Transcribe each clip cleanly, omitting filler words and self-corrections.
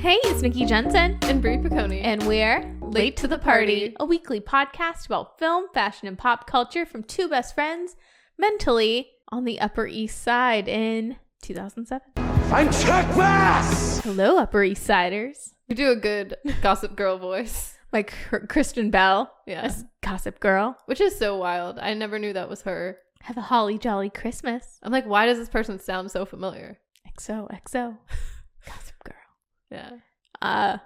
Hey, it's Nikki Jensen and Brie Piccone, and we're Late to the Party, a weekly podcast about film, fashion, and pop culture from two best friends mentally on the Upper East Side in 2007. I'm Chuck Bass! Hello, Upper East Siders. You do a good Gossip Girl voice. Like Kristen Bell, as Gossip Girl. Which is so wild. I never knew that was her. Have a holly jolly Christmas. I'm like, why does this person sound so familiar? XOXO. Gossip Girl. Yeah.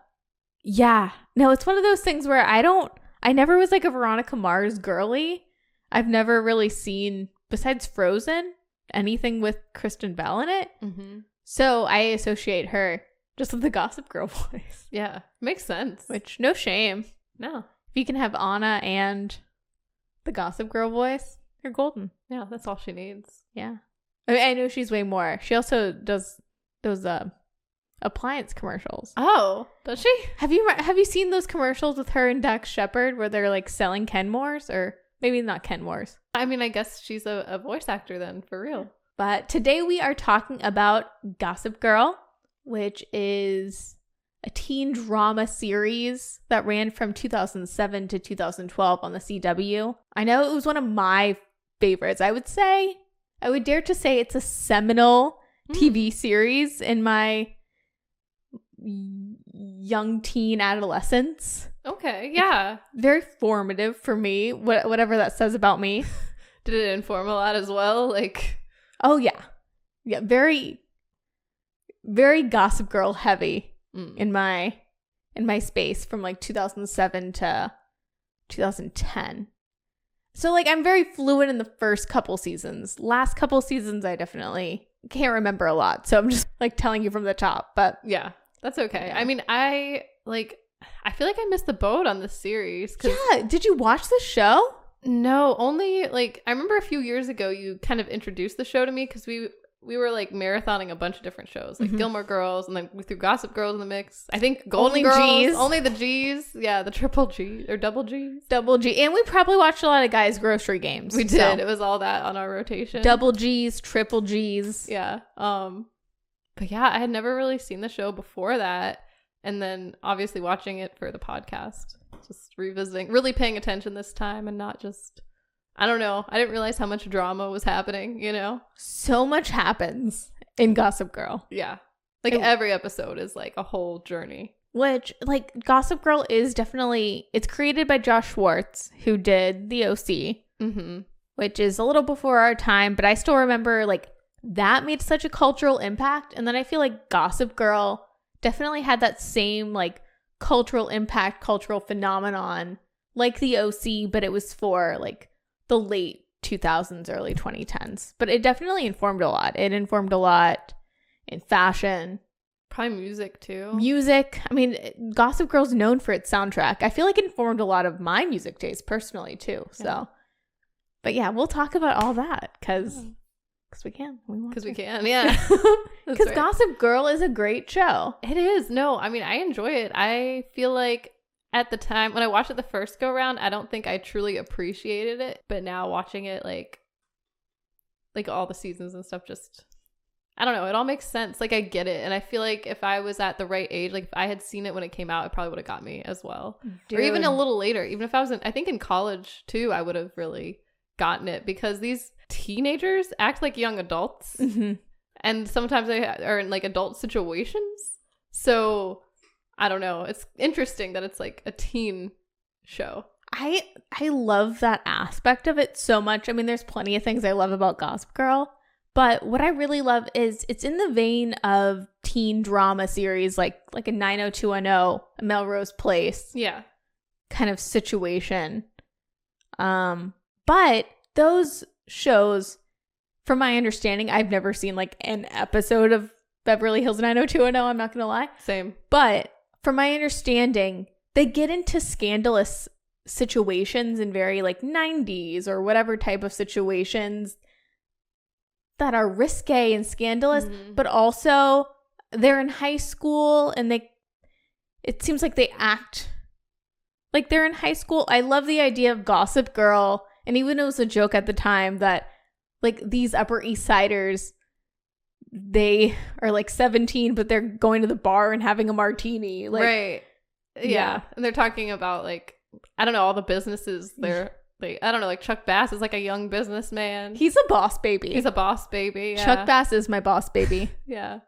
Yeah. No, it's one of those things where I never was like a Veronica Mars girly. I've never really seen, besides Frozen, anything with Kristen Bell in it. Mm-hmm. So I associate her just with the Gossip Girl voice. Yeah. Makes sense. Which, no shame. No. If you can have Anna and the Gossip Girl voice, you're golden. Yeah, that's all she needs. Yeah. I mean, I know she's way more. She also does those appliance commercials. Oh, does she? Have you seen those commercials with her and Dax Shepard where they're like selling Kenmores, or maybe not Kenmores? I mean, I guess she's a voice actor then, for real. But today we are talking about Gossip Girl, which is a teen drama series that ran from 2007 to 2012 on the CW. I know it was one of my favorites. I would dare to say it's a seminal TV series in my young teen adolescence. Okay, yeah. Very formative for me, whatever that says about me. Did it inform a lot as well? Oh yeah. Yeah, very very Gossip Girl heavy in my space from like 2007 to 2010. So like I'm very fluid in the first couple seasons. Last couple seasons I definitely can't remember a lot. So I'm just like telling you from the top, but yeah. That's okay. Yeah. I mean, I feel like I missed the boat on this series. Yeah. Did you watch the show? No, only I remember a few years ago you kind of introduced the show to me because we were like marathoning a bunch of different shows, like Gilmore Girls, and then we threw Gossip Girls in the mix. I think Golden Girls, G's. Only the G's. Yeah, the triple G or double G's. Double G. And we probably watched a lot of Guys Grocery Games. We did. So. It was all that on our rotation. Double G's, triple G's. Yeah. But yeah, I had never really seen the show before that. And then obviously watching it for the podcast, just revisiting, really paying attention this time and not just, I don't know. I didn't realize how much drama was happening, you know? So much happens in Gossip Girl. Yeah. Every episode is like a whole journey. Which, like, Gossip Girl is definitely, it's created by Josh Schwartz, who did The OC, which is a little before our time, but I still remember, like, that made such a cultural impact. And then I feel like Gossip Girl definitely had that same like cultural impact, cultural phenomenon like the OC, but it was for like the late 2000s, early 2010s. But it definitely informed a lot. It informed a lot in fashion. Probably music too. Music. I mean, Gossip Girl's known for its soundtrack. I feel like it informed a lot of my music taste personally too. So, yeah. But yeah, we'll talk about all that because we can. Because we can, yeah. Because right. Gossip Girl is a great show. It is. No, I mean, I enjoy it. I feel like at the time, when I watched it the first go round, I don't think I truly appreciated it. But now watching it, like all the seasons and stuff, just, I don't know. It all makes sense. Like, I get it. And I feel like if I was at the right age, like if I had seen it when it came out, it probably would have got me as well. Dude. Or even a little later. Even if I was I think in college too, I would have really gotten it because these teenagers act like young adults and sometimes they are in like adult situations, so I don't know, it's interesting that it's like a teen show. I love that aspect of it so much. I mean, there's plenty of things I love about Gossip Girl, but what I really love is it's in the vein of teen drama series like a 90210, a Melrose Place kind of situation, but those shows, from my understanding, I've never seen like an episode of Beverly Hills 90210, I'm not gonna lie. Same. But from my understanding, they get into scandalous situations in very like 90s or whatever type of situations that are risque and scandalous, but also they're in high school and it seems like they act like they're in high school. I love the idea of Gossip Girl. And even it was a joke at the time that like these Upper East Siders they are like 17, but they're going to the bar and having a martini. Like, right. Yeah. And they're talking about like, I don't know, all the businesses they're like, I don't know, like Chuck Bass is like a young businessman. He's a boss baby. He's a boss baby. Yeah. Chuck Bass is my boss baby. Yeah.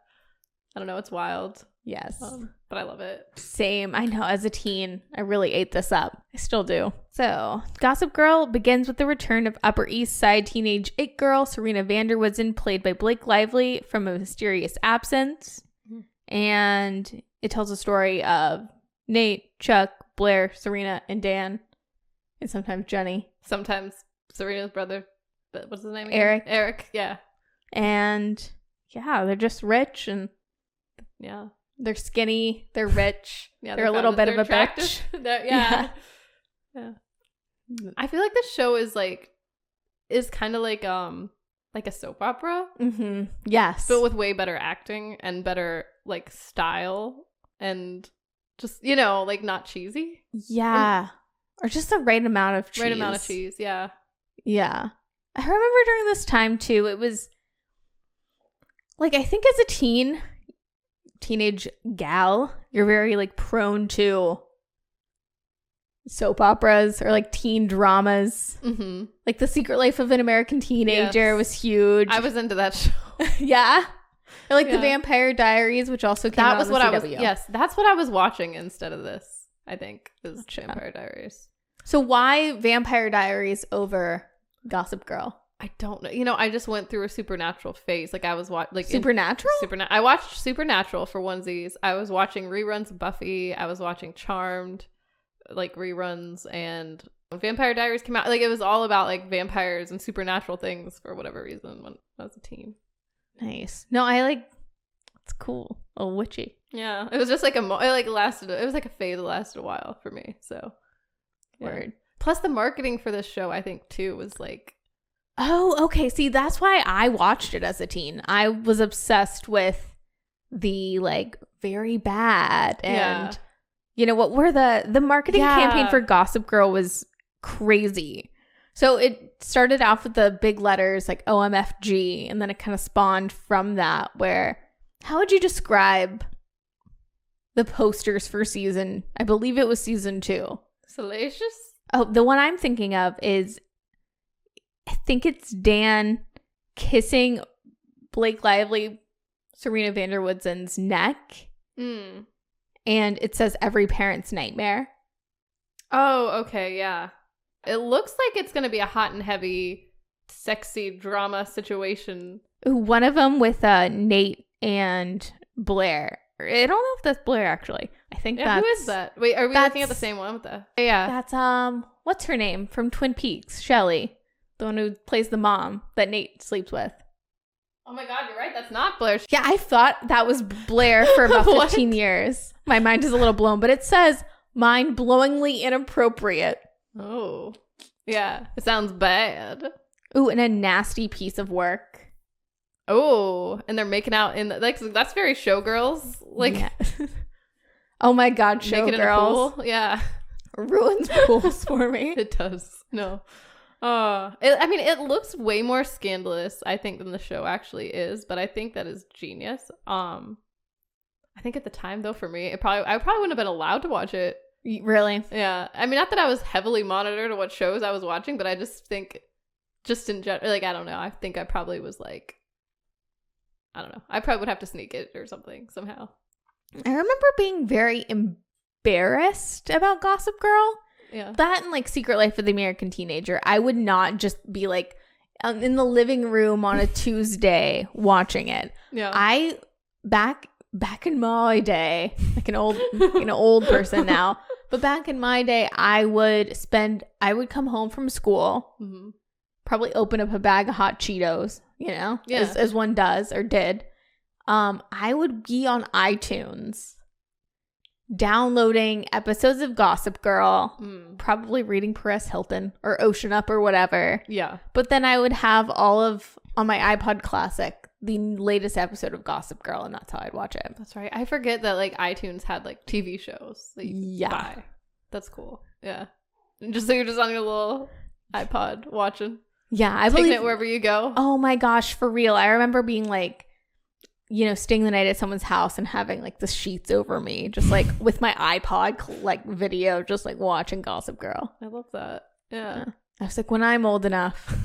I don't know. It's wild. Yes. But I love it. Same. I know. As a teen, I really ate this up. I still do. So, Gossip Girl begins with the return of Upper East Side teenage it girl Serena Woodsen, played by Blake Lively, from a mysterious absence. And it tells a story of Nate, Chuck, Blair, Serena, and Dan. And sometimes Jenny. Sometimes Serena's brother. But what's his name again? Eric. Eric, yeah. And yeah, they're just rich and yeah. They're skinny. They're rich. Yeah, they're a little bit of a attractive. bitch. Yeah. I feel like this show is kind of like a soap opera. Mm-hmm. Yes. But with way better acting and better like style and just, you know, like not cheesy. Yeah. Or just the right amount of cheese. Right amount of cheese, yeah. Yeah. I remember during this time too, it was like, I think as a teenage gal, you're very like prone to soap operas or like teen dramas. Mm-hmm. Like The Secret Life of an American Teenager was huge. I was into that show. Yeah. Or like The Vampire Diaries, which also came out on the CW. Yes, that's what I was watching instead of this, I think, is Vampire Diaries. So why Vampire Diaries over Gossip Girl? I don't know. You know, I just went through a Supernatural phase. Like I was watching Supernatural? I watched Supernatural for onesies. I was watching reruns of Buffy. I was watching Charmed, like reruns, and Vampire Diaries came out. Like it was all about like vampires and supernatural things for whatever reason when I was a teen. Nice. No, I like. It's cool. A witchy. Yeah, it was just like it lasted. It was like a phase that lasted a while for me. So, yeah. Word. Plus, the marketing for this show, I think, too, was like. Oh, okay. See, that's why I watched it as a teen. I was obsessed with the like very bad and you know what were the marketing campaign for Gossip Girl was crazy. So it started off with the big letters like OMFG, and then it kind of spawned from that. Where how would you describe the posters for season? I believe it was season 2. Salacious? Oh, the one I'm thinking of is, I think it's Dan kissing Blake Lively, Serena Woodsen's neck. Mm. And it says every parent's nightmare. Oh, okay, yeah. It looks like it's going to be a hot and heavy, sexy drama situation. Ooh, one of them with Nate and Blair. I don't know if that's Blair, actually. I think that's... Who is that? Wait, are we looking at the same one with the... Yeah. That's, what's her name from Twin Peaks? Shelley. The one who plays the mom that Nate sleeps with. Oh my god, you're right. That's not Blair. Yeah, I thought that was Blair for about 15 years. My mind is a little blown, but it says mind-blowingly inappropriate. Oh. Yeah, it sounds bad. Ooh, and a nasty piece of work. Oh, and they're making out in the, like, that's very Showgirls. Like, yeah. Oh my god, Showgirls. Yeah. Ruins pools for me. It does. No. I mean, it looks way more scandalous, I think, than the show actually is, but I think that is genius. I think at the time, though, for me, I probably wouldn't have been allowed to watch it. Really? Yeah. I mean, not that I was heavily monitored to what shows I was watching, but I just think, just in general, like, I don't know. I think I probably was like, I don't know. I probably would have to sneak it or something somehow. I remember being very embarrassed about Gossip Girl. Yeah. That and like Secret Life of the American Teenager. I would not just be like in the living room on a Tuesday watching it. Yeah. I back in my day, like an old person now, but back in my day, I would come home from school, probably open up a bag of hot Cheetos, you know, as one does or did. I would be on iTunes downloading episodes of Gossip Girl, probably reading Perez Hilton or Ocean Up or whatever. Yeah. But then I would have on my iPod Classic, the latest episode of Gossip Girl, and that's how I'd watch it. That's right. I forget that like iTunes had like TV shows that you could buy. That's cool. Yeah. And so you're just on your little iPod watching. Yeah, I taking believe it wherever you go. Oh my gosh, for real. I remember being like staying the night at someone's house and having like the sheets over me, just like with my iPod like video, just like watching Gossip Girl. I love that. Yeah. I was like, when I'm old enough,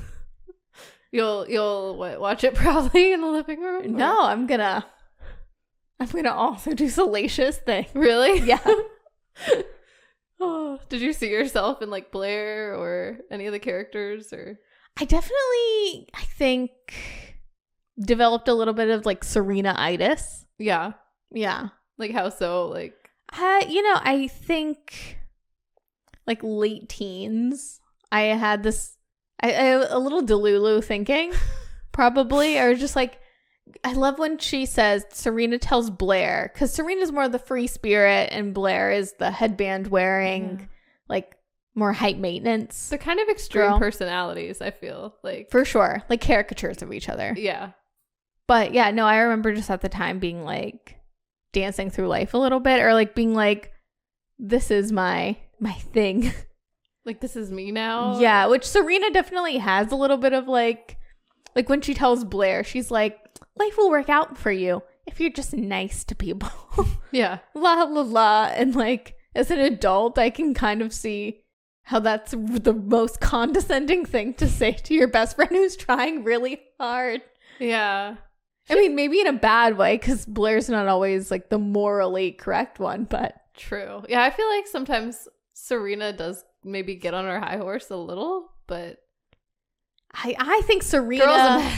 you'll watch it probably in the living room? No, I'm gonna also do salacious thing. Really? Yeah. Oh, did you see yourself in like Blair or any of the characters? Or I think developed a little bit of like Serena-itis. Yeah. Yeah. Like how so? Like I think like late teens, I had this a little Delulu thinking, probably, or just like, I love when she says Serena tells Blair, because Serena's more the free spirit and Blair is the headband wearing, like more height maintenance. They're kind of extreme girl. Personalities, I feel like. For sure. Like caricatures of each other. Yeah. But yeah, no, I remember just at the time being like dancing through life a little bit, or like being like, this is my thing. Like, this is me now. Yeah, which Serena definitely has a little bit of like when she tells Blair, she's like, life will work out for you if you're just nice to people. Yeah. La la la. And like, as an adult, I can kind of see how that's the most condescending thing to say to your best friend who's trying really hard. Yeah. I mean, maybe in a bad way, because Blair's not always like the morally correct one, but. True. Yeah, I feel like sometimes Serena does maybe get on her high horse a little, but I think Serena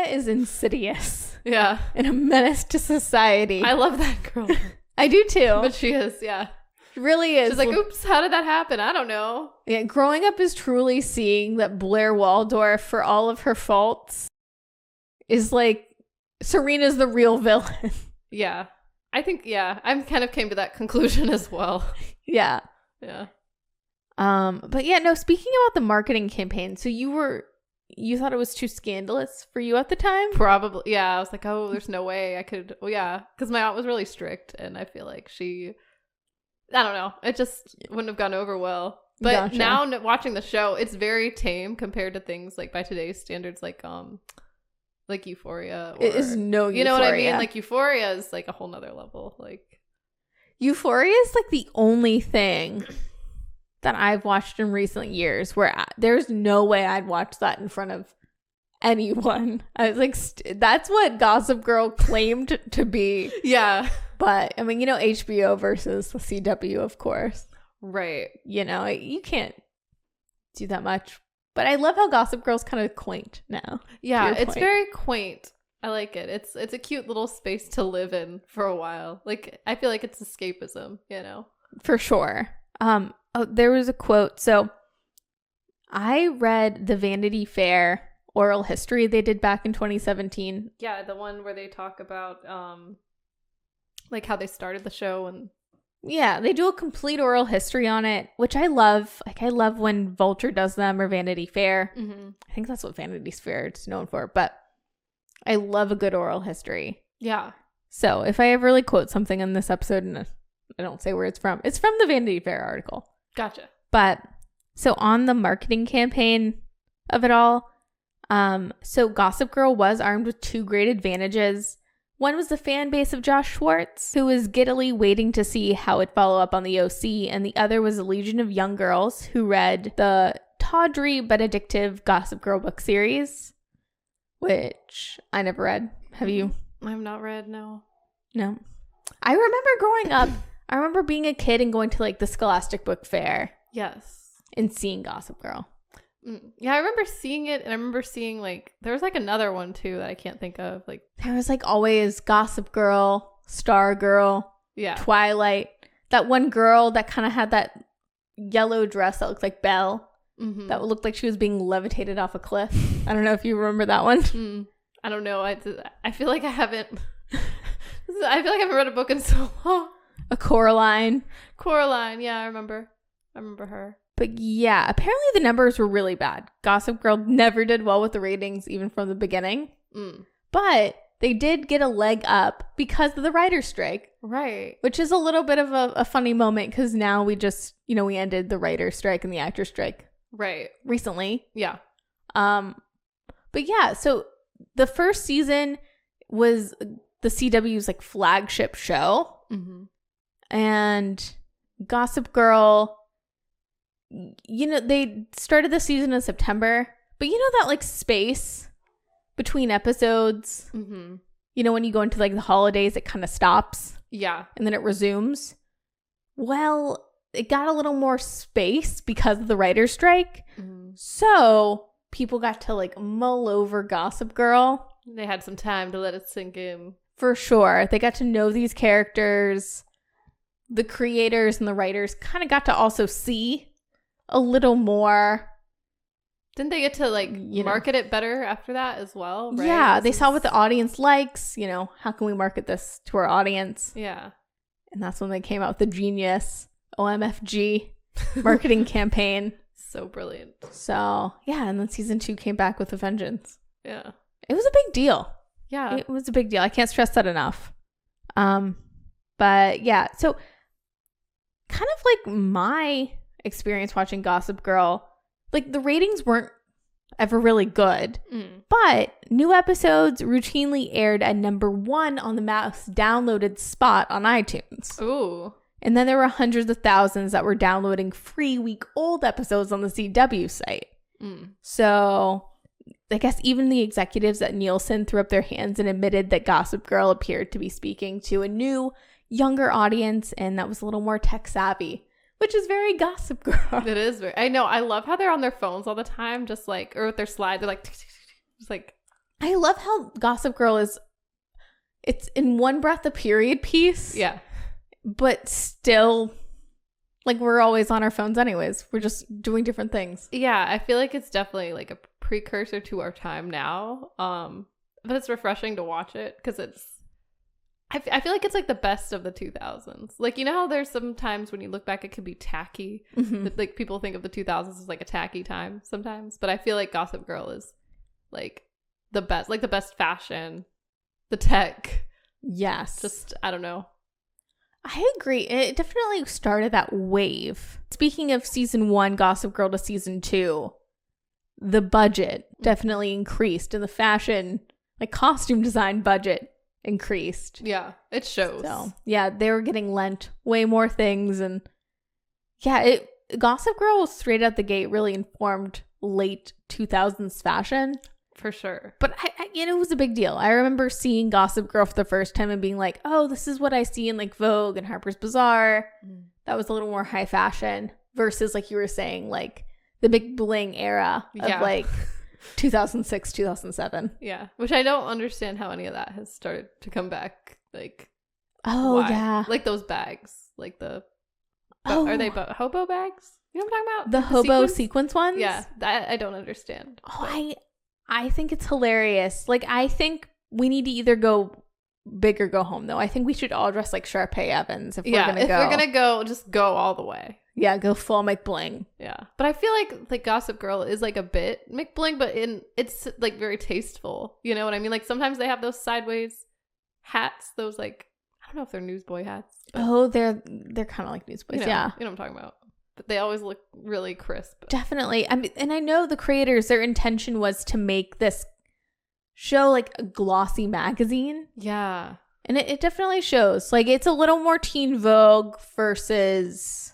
is insidious. Yeah. And a menace to society. I love that girl. I do too. But she is, yeah. She really is. She's like, oops, how did that happen? I don't know. Yeah, growing up is truly seeing that Blair Waldorf, for all of her faults, is like, Serena's the real villain. Yeah. I think, I kind of came to that conclusion as well. Yeah. Yeah. But yeah, no, speaking about the marketing campaign, so you thought it was too scandalous for you at the time? Probably. Yeah. I was like, oh, there's no way I could. Well, yeah. Because my aunt was really strict and I feel like I don't know. It just wouldn't have gone over well. But Gotcha. Now watching the show, it's very tame compared to things like by today's standards, like Euphoria. Or, it is no Euphoria. You know what I mean? Like Euphoria is like a whole nother level. Like Euphoria is like the only thing that I've watched in recent years where there's no way I'd watch that in front of anyone. I was like, that's what Gossip Girl claimed to be. Yeah. But I mean, HBO versus the CW, of course. Right. You can't do that much. But I love how Gossip Girl's kind of quaint now. Yeah, it's very quaint. I like it. It's a cute little space to live in for a while. Like, I feel like it's escapism, For sure. There was a quote. So I read the Vanity Fair oral history they did back in 2017. Yeah, the one where they talk about like how they started the show. And yeah, they do a complete oral history on it, which I love. Like, I love when Vulture does them, or Vanity Fair. Mm-hmm. I think that's what Vanity Fair is known for, but I love a good oral history. Yeah. So if I ever quote something in this episode and I don't say where it's from the Vanity Fair article. Gotcha. But so on the marketing campaign of it all, so Gossip Girl was armed with two great advantages. One was the fan base of Josh Schwartz, who was giddily waiting to see how it'd follow up on the OC, and the other was a legion of young girls who read the tawdry but addictive Gossip Girl book series, which I never read. Have you? I've not read, no. No. I remember growing up, I remember being a kid and going to the Scholastic Book Fair. Yes. And seeing Gossip Girl. Yeah, I remember seeing it, and I remember seeing there was another one too that I can't think of. There was always Gossip Girl, Star Girl, yeah, Twilight. That one girl that kind of had that yellow dress that looked like Belle. Mm-hmm. That looked like she was being levitated off a cliff. I don't know if you remember that one. I don't know. I feel like I haven't. I feel like I haven't read a book in so long. A Coraline. Yeah, I remember her. But yeah, apparently the numbers were really bad. Gossip Girl never did well with the ratings, even from the beginning. But they did get a leg up because of the writer's strike. Right. Which is a little bit of a funny moment, because now we just, we ended the writer's strike and the actor's strike. Right. Recently. Yeah. But yeah, so the first season, was the CW's like flagship show. And Gossip Girl, you know, they started the season in September, but you know that like space between episodes, you know, when you go into like the holidays, it kind of stops. Yeah. And then it resumes. Well, it got a little more space because of the writer's strike. So people got to like mull over Gossip Girl. They had some time to let it sink in. For sure. They got to know these characters. The creators and the writers kind of got to also see a little more. Didn't they get to like market it better after that as well? Right? Yeah, they saw what the audience likes. You know, how can we market this to our audience? Yeah. And that's when they came out with the genius OMFG marketing campaign. So brilliant. So, yeah, and then season 2 came back with a vengeance. Yeah. It was a big deal. Yeah. It was a big deal. I can't stress that enough. But yeah, so kind of like my experience watching Gossip Girl, like the ratings weren't ever really good, but new episodes routinely aired at number 1 on the most downloaded spot on iTunes. Ooh. And then there were hundreds of thousands that were downloading free week-old episodes on the CW site. So I guess even the executives at Nielsen threw up their hands and admitted that Gossip Girl appeared to be speaking to a new, younger audience, and that was a little more tech-savvy, which is very Gossip Girl. It is very. I know. I love how they're on their phones all the time, just like, or with their slide, they're like, just like. I love how Gossip Girl is, it's in one breath a period piece. Yeah. But still, like, we're always on our phones anyways. We're just doing different things. Yeah, I feel like it's definitely like a precursor to our time now. But it's refreshing to watch it because it's, I feel like it's like the best of the 2000s. Like, you know how there's sometimes when you look back, it could be tacky. Like people think of the 2000s as like a tacky time sometimes. But I feel like Gossip Girl is like the best fashion, the tech. Yes. Just, I don't know. I agree. It definitely started that wave. Speaking of season 1, Gossip Girl to season 2, the budget definitely increased, and the fashion, like costume design budget increased. Yeah, it shows. So, yeah, they were getting lent way more things, and yeah, Gossip Girl straight out the gate really informed late 2000s fashion. For sure. But it was a big deal. I remember seeing Gossip Girl for the first time and being like, oh, this is what I see in like Vogue and Harper's Bazaar. That was a little more high fashion versus, like you were saying, like the big bling era of like 2006, 2007. Yeah. Which I don't understand how any of that has started to come back. Like, why? Yeah. Like those bags. Like the, are they hobo bags? You know what I'm talking about? The hobo sequence ones? Yeah. That I don't understand. Oh, I think it's hilarious. Like, I think we need to either go big or go home, though. I think we should all dress like Sharpay Evans if we're going to go. If we're going to go, just go all the way. Yeah, go full McBling. Yeah. But I feel like Gossip Girl is like a bit McBling, but it's like very tasteful. You know what I mean? Like sometimes they have those sideways hats, those like, I don't know if they're newsboy hats. Oh, they're kind of like newsboys. Yeah. You know what I'm talking about. But they always look really crisp. Definitely. I mean, and I know the creators, their intention was to make this show like a glossy magazine. Yeah. And it definitely shows. Like, it's a little more Teen Vogue versus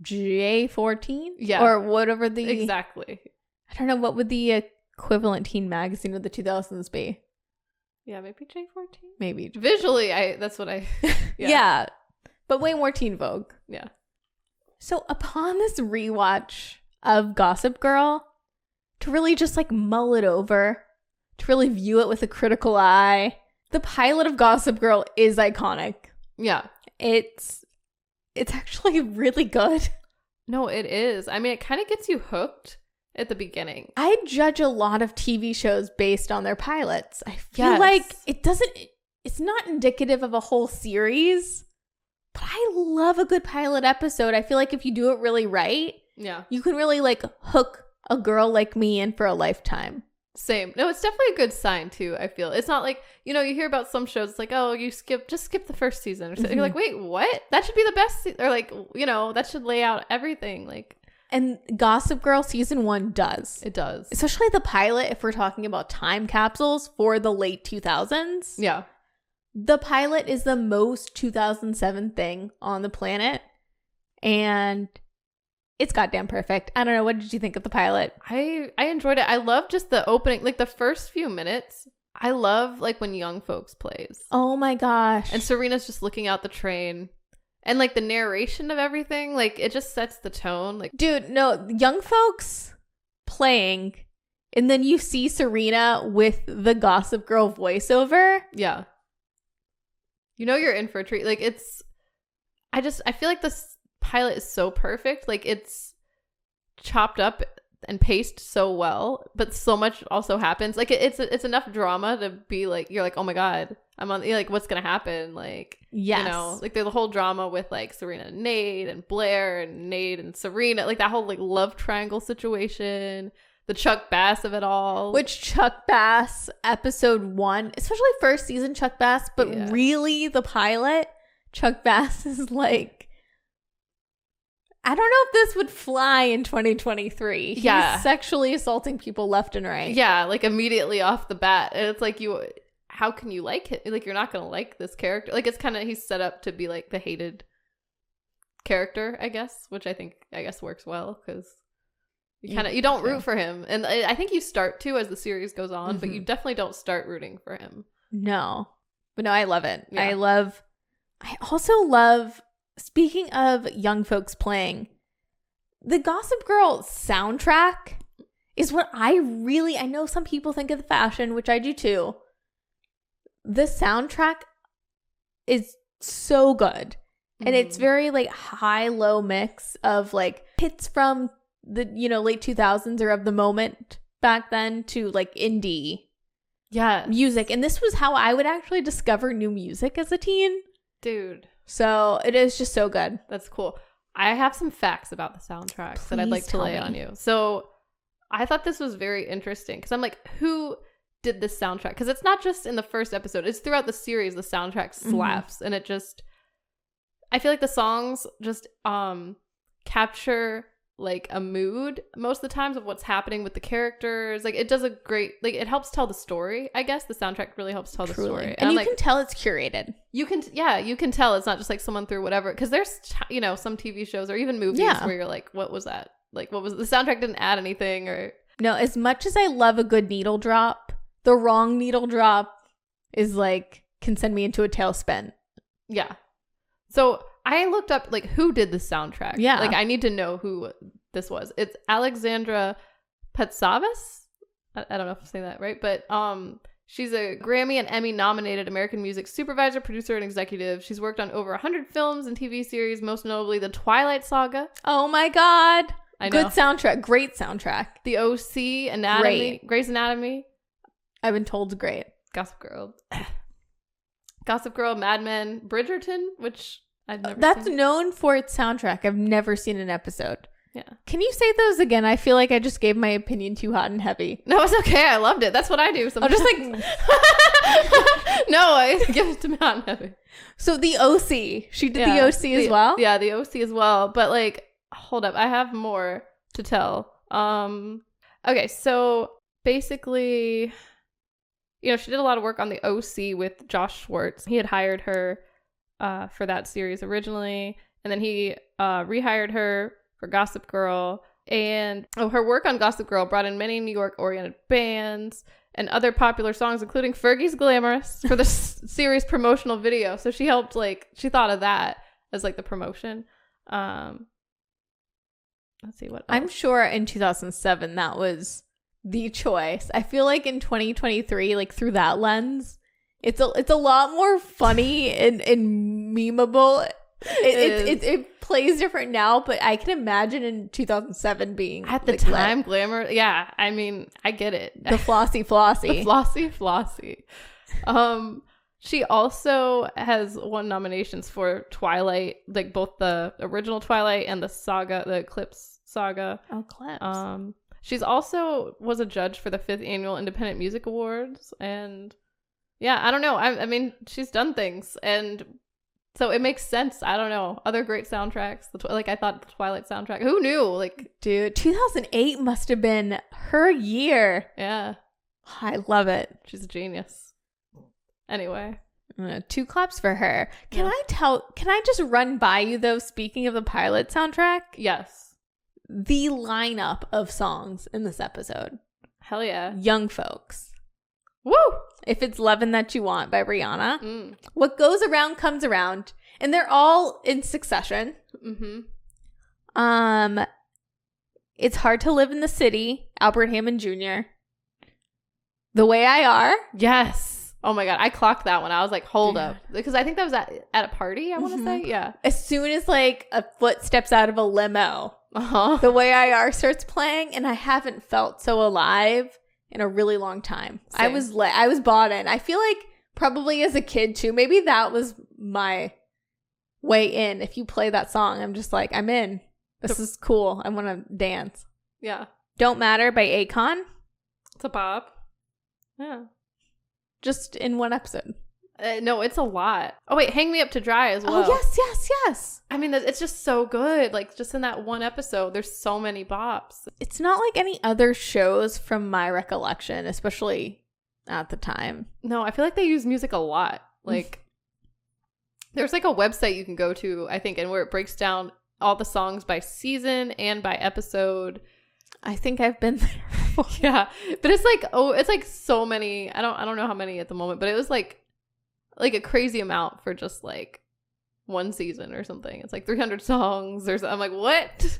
J14? Yeah. Or whatever the... Exactly. I don't know, what would the equivalent teen magazine of the 2000s be? Yeah, maybe J14? Maybe. Visually, that's what I... Yeah. But way more Teen Vogue. Yeah. So upon this rewatch of Gossip Girl, to really just like mull it over, to really view it with a critical eye, the pilot of Gossip Girl is iconic. Yeah. It's actually really good. No, it is. I mean, it kind of gets you hooked at the beginning. I judge a lot of TV shows based on their pilots. I feel like it's not indicative of a whole series. But I love a good pilot episode. I feel like if you do it really right, you can really like hook a girl like me in for a lifetime. Same. No, it's definitely a good sign too, I feel. It's not like, you you hear about some shows, it's like, oh, just skip the first season. Or something. You're like, wait, what? That should be the best. Or like, that should lay out everything. Like, And Gossip Girl season 1 does. It does. Especially the pilot, if we're talking about time capsules for the late 2000s. Yeah. The pilot is the most 2007 thing on the planet. And it's goddamn perfect. I don't know. What did you think of the pilot? I enjoyed it. I love just the opening, like the first few minutes. I love like when Young Folks plays. Oh my gosh. And Serena's just looking out the train. And like the narration of everything, like it just sets the tone. Like, dude, no, Young Folks playing, and then you see Serena with the Gossip Girl voiceover. yeah. You know you're in for a treat. Like I feel like this pilot is so perfect. Like it's chopped up and paced so well, but so much also happens. Like it's enough drama to be like, you're like, oh my God, I'm on, you're like, what's gonna happen? Like, yes. You know, like there's the whole drama with like Serena and Nate and Blair and Nate and Serena, like that whole like love triangle situation, the Chuck Bass of it all. Which Chuck Bass episode 1, especially first season Chuck Bass, but really the pilot, Chuck Bass is like, I don't know if this would fly in 2023. Yeah. He's sexually assaulting people left and right. Yeah, like immediately off the bat. And it's like, how can you like it? Like, you're not going to like this character. Like, it's kind of, he's set up to be like the hated character, I guess, which I guess works well because you don't root for him. And I think you start to as the series goes on, but you definitely don't start rooting for him. No. But no, I love it. Yeah. I also love, speaking of Young Folks playing, the Gossip Girl soundtrack is what I know some people think of the fashion, which I do too. The soundtrack is so good. And it's very like high-low mix of like hits from the, late 2000s or of the moment back then to like indie music. And this was how I would actually discover new music as a teen. Dude. So it is just so good. That's cool. I have some facts about the soundtracks that I'd like to lay on you. So I thought this was very interesting because I'm like, who did this soundtrack? Because it's not just in the first episode. It's throughout the series. The soundtrack slaps. And it just, I feel like the songs just capture like a mood most of the times of what's happening with the characters. Like it does a great, like it helps tell the story. I guess the soundtrack really helps tell the story. And you can tell it's curated. You can tell it's not just like someone threw whatever, because there's some TV shows or even movies where you're like, what was that? Like what was the soundtrack didn't add anything or no. As much as I love a good needle drop, the wrong needle drop is like can send me into a tailspin. Yeah. So I looked up like who did the soundtrack. Yeah. Like I need to know who this was. It's Alexandra Patsavas. I don't know if I'm saying that right, but she's a Grammy and Emmy nominated American music supervisor, producer, and executive. She's worked on over 100 films and TV series, most notably The Twilight Saga. Oh my God. I know. Good soundtrack. Great soundtrack. The OC, Anatomy, Grey's Anatomy. I've been told it's great. Gossip Girl, Mad Men, Bridgerton, which I've never That's seen. known for its soundtrack. I've never seen an episode. Yeah. Can you say those again? I feel like I just gave my opinion too hot and heavy. No, it's okay. I loved it. That's what I do sometimes. I'm just like... No, I give it to hot and heavy. So the OC. She did the OC as well? Yeah, the OC as well. But like, hold up. I have more to tell. Okay, so basically... she did a lot of work on the OC with Josh Schwartz. He had hired her for that series originally, and then he rehired her for Gossip Girl. And her work on Gossip Girl brought in many New York-oriented bands and other popular songs, including Fergie's Glamorous for the series promotional video. So she helped, she thought of that as the promotion. Let's see what else. I'm sure in 2007 that was the choice. I feel like in 2023, through that lens, it's a lot more funny and memeable. It plays different now, but I can imagine in 2007 being at the time glamour. Yeah, I mean, I get it. The flossy. The flossy. She also has won nominations for Twilight, both the original Twilight and the saga, the Eclipse saga. Oh, Eclipse. She's also was a judge for the 5th Annual Independent Music Awards. And yeah, I don't know. I mean, she's done things. And So it makes sense. I don't know. Other great soundtracks. I thought the Twilight soundtrack. Who knew? Like, dude, 2008 must have been her year. Yeah. I love it. She's a genius. Anyway. 2 claps for her. Can I just run by you though, speaking of the pilot soundtrack? Yes. The lineup of songs in this episode. Hell yeah. Young Folks. Woo! If It's Lovin' That You Want by Rihanna. What Goes Around Comes Around. And they're all in succession. Mm-hmm. It's Hard to Live in the City, Albert Hammond Jr. The Way I Are. Yes. Oh my God. I clocked that one. I was like, hold up. Because I think that was at a party, I want to say. Yeah. As soon as like a foot steps out of a limo, The Way I Are starts playing, and I haven't felt so alive in a really long time. Same. I was bought in. I feel like probably as a kid too, maybe that was my way in. If you play that song, I'm just like, I'm in. This is cool. I want to dance. Yeah. Don't Matter by Akon. It's a bop. Yeah. Just in one episode. No, it's a lot. Oh, wait. Hang Me Up to Dry as well. Oh, yes. I mean, it's just so good. Like, just in that one episode, there's so many bops. It's not like any other shows from my recollection, especially at the time. No, I feel like they use music a lot. Like, there's like a website you can go to, I think, and where it breaks down all the songs by season and by episode. I think I've been there before. Yeah. But it's like so many. I don't know how many at the moment, but it was like a crazy amount for just like one season or something. It's like 300 songs. I'm like, what?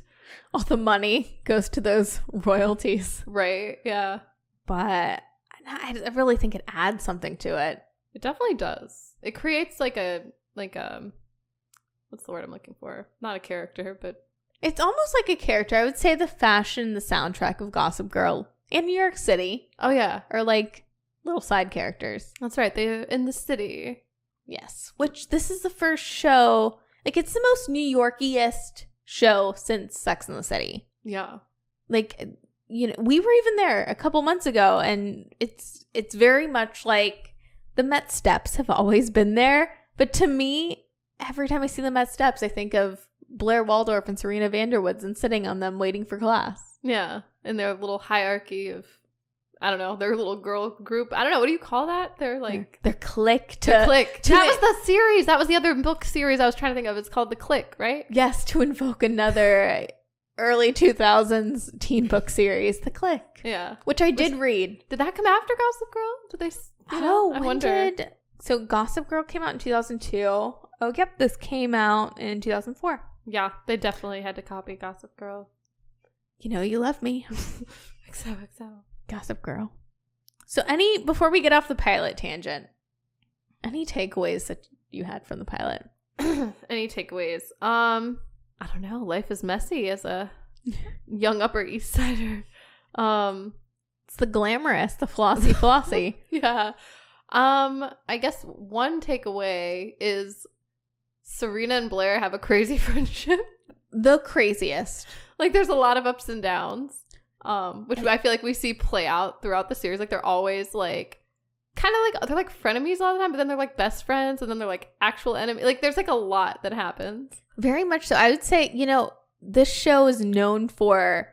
All the money goes to those royalties. Right. Yeah. But I really think it adds something to it. It definitely does. It creates like a what's the word I'm looking for? Not a character, but it's almost like a character. I would say the fashion, the soundtrack of Gossip Girl in New York City. Oh yeah. Are like little side characters. That's right. They're in the city. Yes. Which this is the first show. Like, it's the most New Yorkiest show since Sex and the City. Yeah. Like, you know, we were even there a couple months ago, and it's very much like the Met steps have always been there. But to me, every time I see the Met steps, I think of Blair Waldorf and Serena Vanderwoods and sitting on them waiting for class. Yeah. And their little hierarchy of, I don't know, their little girl group. I don't know. What do you call that? They're like... Their clique. That was the series. That was the other book series I was trying to think of. It's called The Clique, right? Yes, to invoke another early 2000s teen book series, The Clique. Yeah. Which I did read. Did that come after Gossip Girl? Did they... I wonder. So Gossip Girl came out in 2002. Oh, yep. This came out in 2004. Yeah, they definitely had to copy Gossip Girl. You know you love me. XOXO. Gossip Girl. So before we get off the pilot tangent, any takeaways that you had from the pilot? Any takeaways? I don't know. Life is messy as a young Upper East Sider. It's the glamorous, the flossy. Yeah. I guess one takeaway is Serena and Blair have a crazy friendship. The craziest. Like, there's a lot of ups and downs, which I feel like we see play out throughout the series. Like, they're always like, kind of like, they're like frenemies all the time, but then they're like best friends, and then they're like actual enemies. Like, there's like a lot that happens. Very much so. I would say, you know, this show is known for,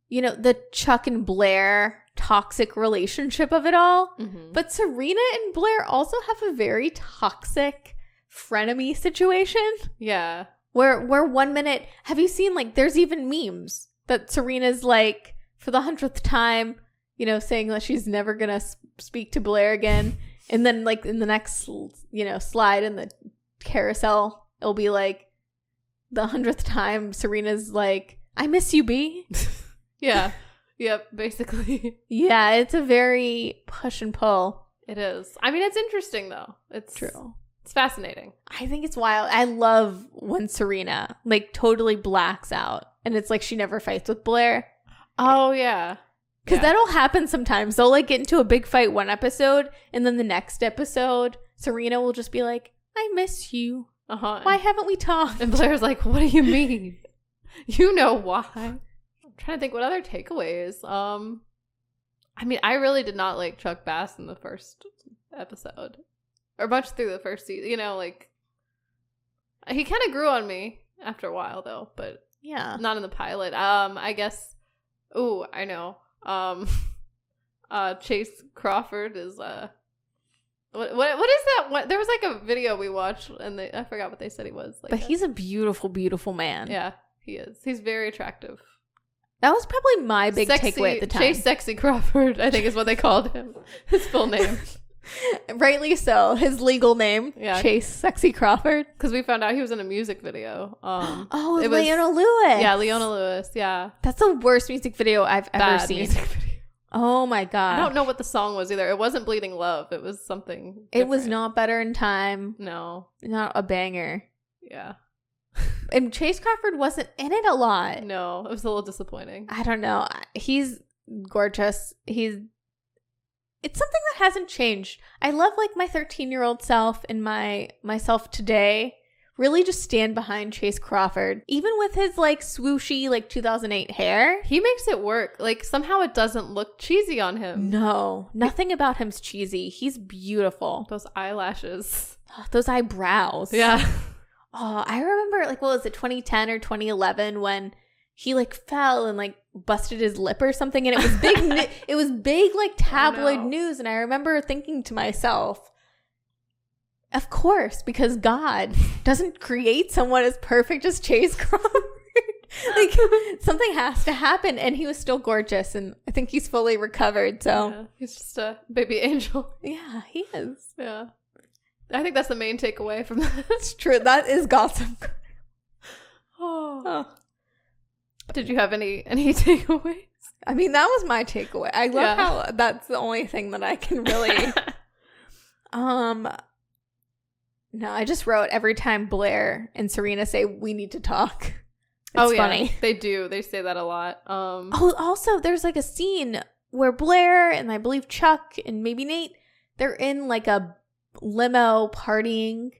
you know, the Chuck and Blair toxic relationship of it all. Mm-hmm. But Serena and Blair also have a very toxic frenemy situation. Yeah. Where 1 minute, have you seen, like, there's even memes that Serena's like, for the 100th time, you know, saying that she's never gonna speak to Blair again. And then, like, in the next, you know, slide in the carousel, it'll be like the 100th time Serena's like, I miss you, B. Yeah. Yep, basically. Yeah, it's a very push and pull. It is. I mean, it's interesting, though. It's true. It's fascinating. I think it's wild. I love when Serena, like, totally blacks out. And it's like she never fights with Blair. Oh, yeah. Because that'll happen sometimes. They'll, like, get into a big fight one episode. And then the next episode, Serena will just be like, I miss you. Uh-huh. Why haven't we talked? And Blair's like, what do you mean? You know why. I'm trying to think what other takeaways. I mean, I really did not like Chuck Bass in the first episode. Or much through the first season, you know, like, He kind of grew on me after a while, though, but Yeah. not in the pilot. I guess. Oh, I know. Chase Crawford is what is that? What, there was like a video we watched, and I forgot what they said he was. Like, But he's a beautiful, beautiful man. yeah, he is. He's very attractive. That was probably my big takeaway at the time. Chase Sexy Crawford, I think is what they called him. His full name. Rightly so. His legal name, Yeah. Chase Sexy Crawford. Because we found out he was in a music video. Oh, it was Leona Lewis. Yeah, Leona Lewis. Yeah, That's the worst music video I've ever bad seen. music video. Oh my god. I don't know what the song was either. It wasn't Bleeding Love. It was something It was different. not Better in Time. No. Not a banger. Yeah. And Chase Crawford wasn't in it a lot. No, it was a little disappointing. I don't know. He's gorgeous. It's something that hasn't changed. I love like my 13-year-old self and myself today. Really just stand behind Chase Crawford. Even with his like swooshy like 2008 hair. He makes it work. Like somehow it doesn't look cheesy on him. No, nothing about him's cheesy. He's beautiful. Those eyelashes. Those eyebrows. Yeah. Oh, I remember like, what was it, 2010 or 2011 when he like fell and like busted his lip or something, and it was big. It was big like tabloid news, and I remember thinking to myself, of course, because God doesn't create someone as perfect as Chase Crawford. Like something has to happen, and he was still gorgeous, and I think he's fully recovered. So Yeah, he's just a baby angel. yeah, he is. Yeah. I think that's the main takeaway from that. It's true. That is gossip. Oh. Did you have any takeaways? I mean, that was my takeaway. I love how that's the only thing that I can really. No, I just wrote every time Blair and Serena say we need to talk. It's funny. They do. They say that a lot. Oh, also, there's like a scene where Blair and I believe Chuck and maybe Nate, they're in like a limo partying,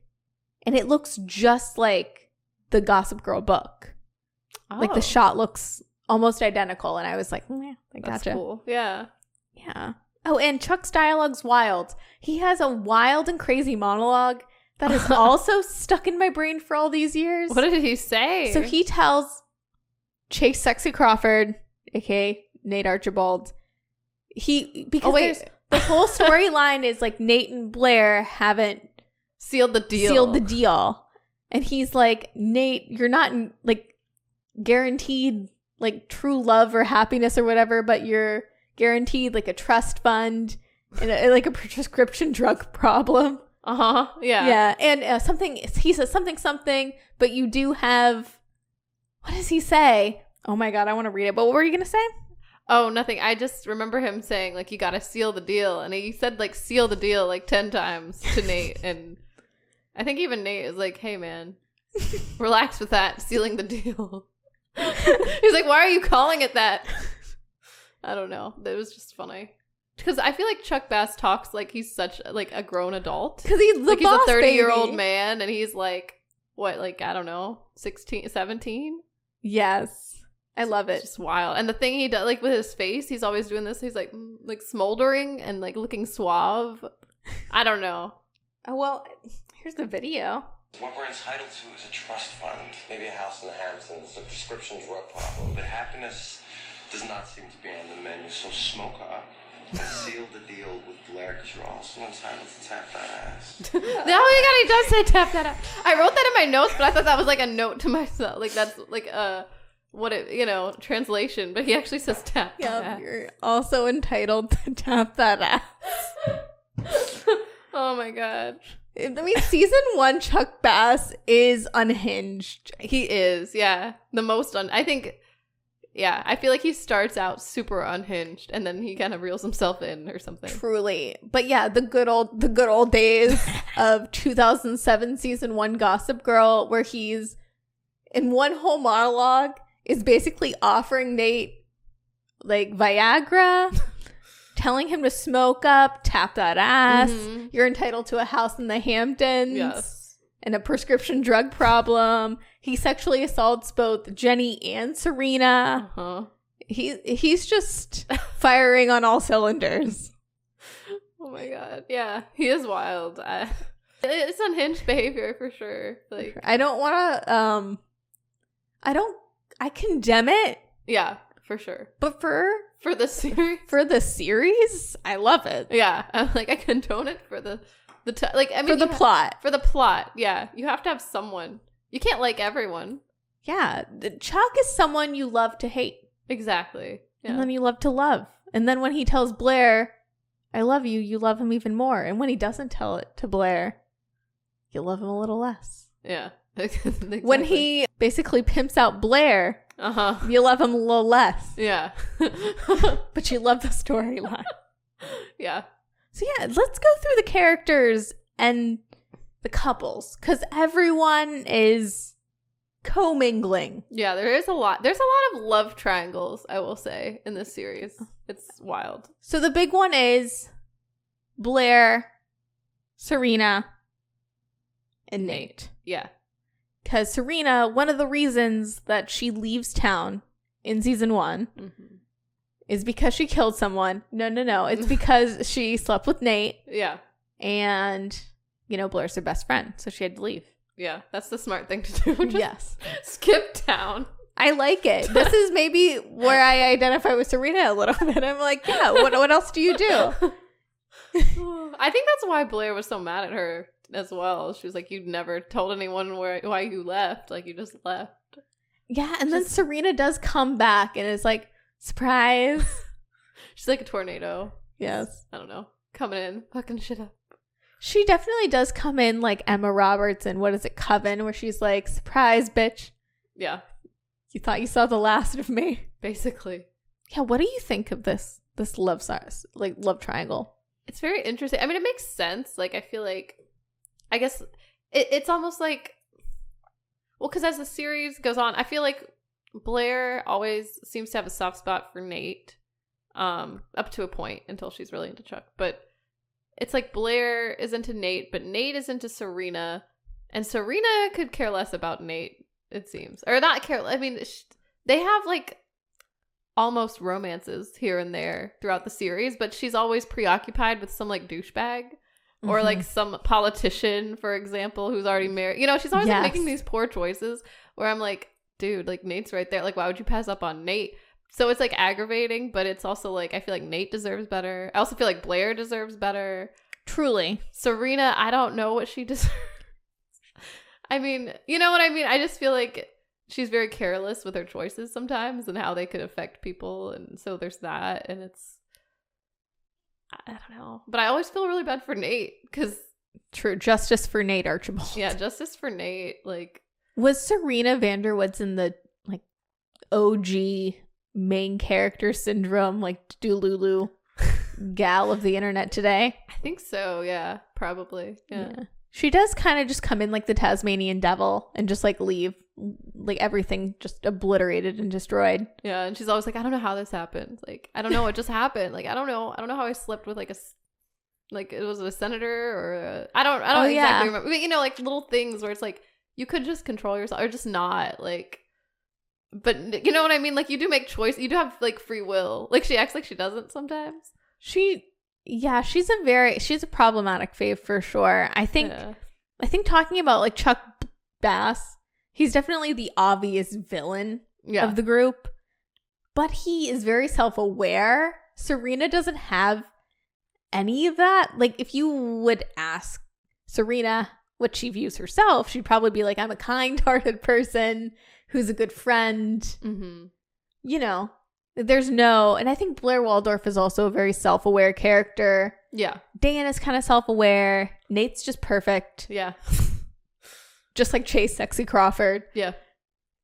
and it looks just like the Gossip Girl book. Like the shot looks almost identical, and I was like, yeah, I gotcha. That's cool. Yeah. Yeah. Oh, and Chuck's dialogue's wild. He has a wild and crazy monologue that is also stuck in my brain for all these years. What did he say? So he tells Chase Sexy Crawford, aka Nate Archibald, because the whole storyline is like Nate and Blair haven't sealed the deal. And he's like, Nate, you're not like guaranteed like true love or happiness or whatever, but you're guaranteed like a trust fund and like a prescription drug problem. Uh-huh. Yeah. Yeah. And something, he says something, but you do have, what does he say? Oh my God, I want to read it. But what were you going to say? Oh, nothing. I just remember him saying like, you got to seal the deal. And he said like, seal the deal like 10 times to Nate. And I think even Nate is like, hey man, relax with that, sealing the deal. He's like, why are you calling it that? I don't know. It was just funny. Because I feel like Chuck Bass talks like he's such like a grown adult. Because he's the boss, he's a 30-year-old baby. man, and he's like, what, like, I don't know, 16, 17? Yes. I love it. It's just wild. And the thing he does, like, with his face, he's always doing this. He's like smoldering and like looking suave. I don't know. Oh, well, here's the video. What we're entitled to is a trust fund, maybe a house in the Hamptons, a prescription drug problem. But happiness does not seem to be on the menu, so smoke up and seal the deal with Blair, because you're also entitled to tap that ass. Oh my God, he does say tap that out. I wrote that in my notes, but I thought that was like a note to myself. Like that's like translation. But he actually says tap that ass. You're also entitled to tap that ass. Oh my God. I mean, season 1 Chuck Bass is unhinged. He is, yeah. The most I think, yeah, I feel like he starts out super unhinged and then he kind of reels himself in or something. Truly. But yeah, the good old days of 2007 season 1 Gossip Girl, where he's in one whole monologue is basically offering Nate like Viagra, telling him to smoke up, tap that ass. Mm-hmm. You're entitled to a house in the Hamptons. Yes. And a prescription drug problem. He sexually assaults both Jenny and Serena. Uh-huh. He's just firing on all cylinders. Oh my God. Yeah, he is wild. It's unhinged behavior for sure. Like, I don't want to, I condemn it. Yeah, for sure. But for the series? For the series, I love it. Yeah. I'm like, I condone it for the plot. For the plot, yeah. You have to have someone. You can't like everyone. Yeah. Chuck is someone you love to hate. Exactly. Yeah. And then you love to love. And then when he tells Blair, I love you, you love him even more. And when he doesn't tell it to Blair, you love him a little less. Yeah. Exactly. When he basically pimps out Blair, you love him a little less. Yeah. But you love the storyline. Yeah. So yeah, let's go through the characters and the couples, because everyone is commingling. Yeah, there's a lot of love triangles, I will say, in this series. It's wild. So the big one is Blair, Serena, and Nate. Yeah. Because Serena, one of the reasons that she leaves town in season 1 is because she killed someone. No. It's because she slept with Nate. Yeah. And, Blair's her best friend. So she had to leave. Yeah. That's the smart thing to do. Yes. Skip town. I like it. This is maybe where I identify with Serena a little bit. I'm like, yeah, what else do you do? I think that's why Blair was so mad at her as well. She was like, you never told anyone why you left. Like, you just left. Yeah, and then Serena does come back and is like, surprise. She's like a tornado. Yes. I don't know. Coming in, fucking shit up. She definitely does come in like Emma Roberts in, what is it, Coven, where she's like, surprise, bitch. Yeah. You thought you saw the last of me. Basically. Yeah, what do you think of this love triangle? It's very interesting. I mean, it makes sense. Like, I feel like, I guess it's almost like, well, because as the series goes on, I feel like Blair always seems to have a soft spot for Nate, up to a point until she's really into Chuck. But it's like Blair is into Nate, but Nate is into Serena, and Serena could care less about Nate, it seems. Or not care. I mean, they have like almost romances here and there throughout the series, but she's always preoccupied with some like douchebag. Or like some politician, for example, who's already married. She's always like making these poor choices where I'm like, dude, like Nate's right there. Like, why would you pass up on Nate? So it's like aggravating, but it's also like, I feel like Nate deserves better. I also feel like Blair deserves better. Truly. Serena, I don't know what she deserves. I mean, you know what I mean? I just feel like she's very careless with her choices sometimes and how they could affect people. And so there's that. And it's, I don't know. But I always feel really bad for Nate because... True. Justice for Nate Archibald. Yeah, justice for Nate. Like... Was Serena Vanderwoodsen the, like, OG main character syndrome, like, Dululu gal of the internet today? I think so, yeah. Probably. Yeah. She does kind of just come in like the Tasmanian devil and just, like, leave, like, everything just obliterated and destroyed. Yeah, and she's always like, I don't know how this happened. Like, I don't know what just happened. Like, I don't know how I slept with, like, was it a senator or I don't exactly remember. But, like, little things where it's like, you could just control yourself or just not, like, but you know what I mean? Like, you do make choice. You do have, like, free will. Like, she acts like she doesn't sometimes. She's a problematic fave for sure. I think talking about, like, Chuck Bass, he's definitely the obvious villain of the group, but he is very self-aware. Serena doesn't have any of that. Like, if you would ask Serena what she views herself, she'd probably be like, I'm a kind-hearted person who's a good friend. Mm-hmm. There's no, and I think Blair Waldorf is also a very self-aware character. Yeah. Dan is kind of self-aware. Nate's just perfect. Yeah. Just like Chase Sexy Crawford. Yeah.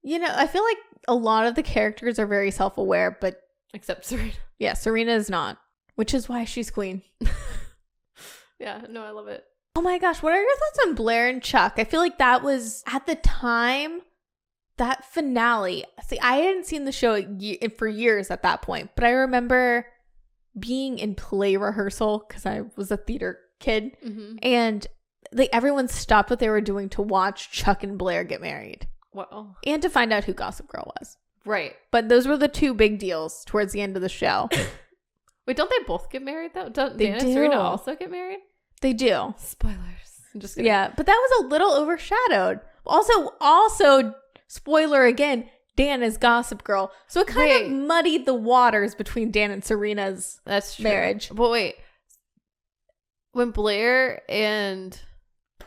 I feel like a lot of the characters are very self-aware, but... Except Serena. Yeah, Serena is not. Which is why she's queen. Yeah, no, I love it. Oh my gosh, what are your thoughts on Blair and Chuck? I feel like that was, at the time, that finale. See, I hadn't seen the show for years at that point, but I remember being in play rehearsal because I was a theater kid, and like everyone stopped what they were doing to watch Chuck and Blair get married. Wow. And to find out who Gossip Girl was. Right. But those were the two big deals towards the end of the show. Wait, don't they both get married though? Don't they Dan and do. Serena also get married? They do. Spoilers. Just kidding. Yeah, but that was a little overshadowed. Also, spoiler again, Dan is Gossip Girl. So it kind of muddied the waters between Dan and Serena's marriage. But wait, when Blair and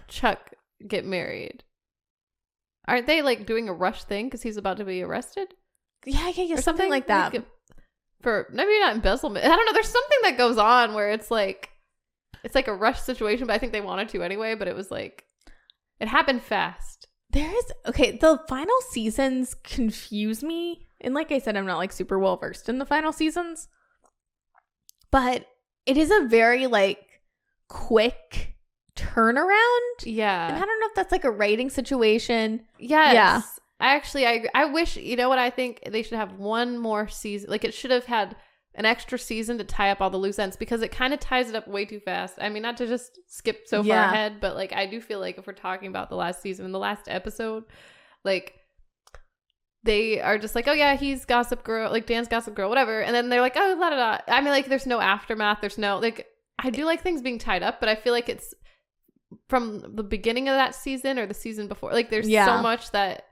Chuck get married, aren't they like doing a rush thing because he's about to be arrested? Yeah, something like that. For maybe not embezzlement. I don't know. There's something that goes on where it's like a rush situation, but I think they wanted to anyway. But it was like it happened fast. The final seasons confuse me, and like I said, I'm not like super well versed in the final seasons, but it is a very like quick turnaround. Yeah, and I don't know if that's like a writing situation. Yes. Yeah. I wish, you know what, I think they should have one more season. Like, it should have had an extra season to tie up all the loose ends, because it kind of ties it up way too fast. I mean, not to just skip so far ahead, but like, I do feel like if we're talking about the last season, the last episode, like, they are just like, oh yeah, he's Gossip Girl, like Dan's Gossip Girl, whatever. And then they're like, oh, la da da. I mean, like, there's no aftermath. There's no, like, I do like things being tied up, but I feel like it's from the beginning of that season or the season before. Like, there's so much that,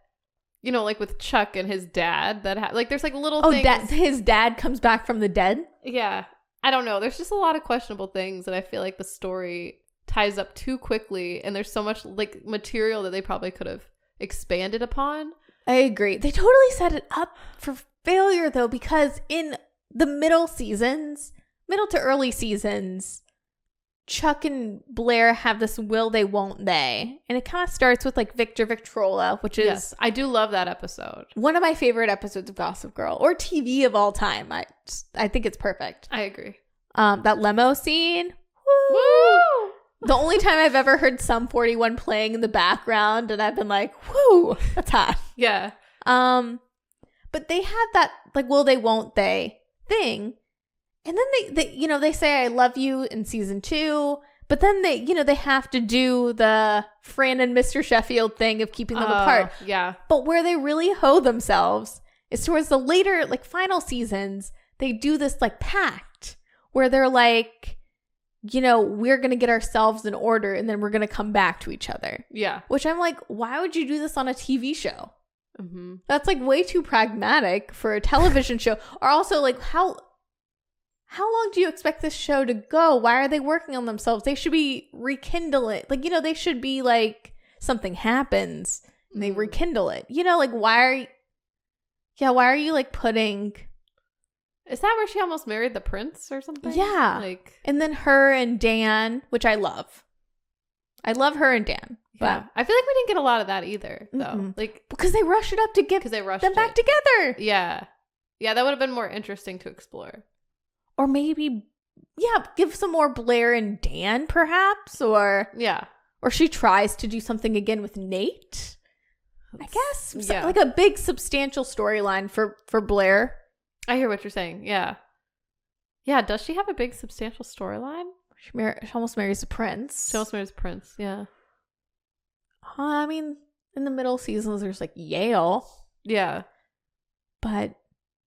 you know, like with Chuck and his dad, like there's like little things. His dad comes back from the dead? Yeah. I don't know. There's just a lot of questionable things that I feel like the story ties up too quickly, and there's so much like material that they probably could have expanded upon. I agree. They totally set it up for failure though, because in the middle to early seasons, Chuck and Blair have this will they won't they, and it kind of starts with like Victor Victrola, which is I do love that episode. One of my favorite episodes of Gossip Girl or TV of all time. I think it's perfect. I agree. That limo scene, woo! The only time I've ever heard Sum 41 playing in the background, and I've been like, whoo, that's hot. Yeah. But they have that like will they won't they thing. And then they say I love you in season 2, but then they have to do the Fran and Mr. Sheffield thing of keeping them apart. Yeah. But where they really hoe themselves is towards the later, like final seasons, they do this like pact where they're like, we're going to get ourselves in order and then we're going to come back to each other. Yeah. Which I'm like, why would you do this on a TV show? Mm-hmm. That's like way too pragmatic for a television show. Or also like how long do you expect this show to go? Why are they working on themselves? They should be rekindling. Like, they should be like something happens and they rekindle it. Like why are you like putting... Is that where she almost married the prince or something? Yeah. Like, and then her and Dan, which I love. I love her and Dan. But yeah. I feel like we didn't get a lot of that either, though. Mm-mm. Like, because they rushed it up to get them back together. Yeah. Yeah, that would have been more interesting to explore. Or maybe, give some more Blair and Dan, perhaps. Or she tries to do something again with Nate. I guess. Yeah. Like a big, substantial storyline for Blair. I hear what you're saying. Yeah. Yeah, does she have a big, substantial storyline? She almost marries the prince. She almost marries the prince, yeah. I mean, in the middle seasons, there's like Yale. Yeah. But,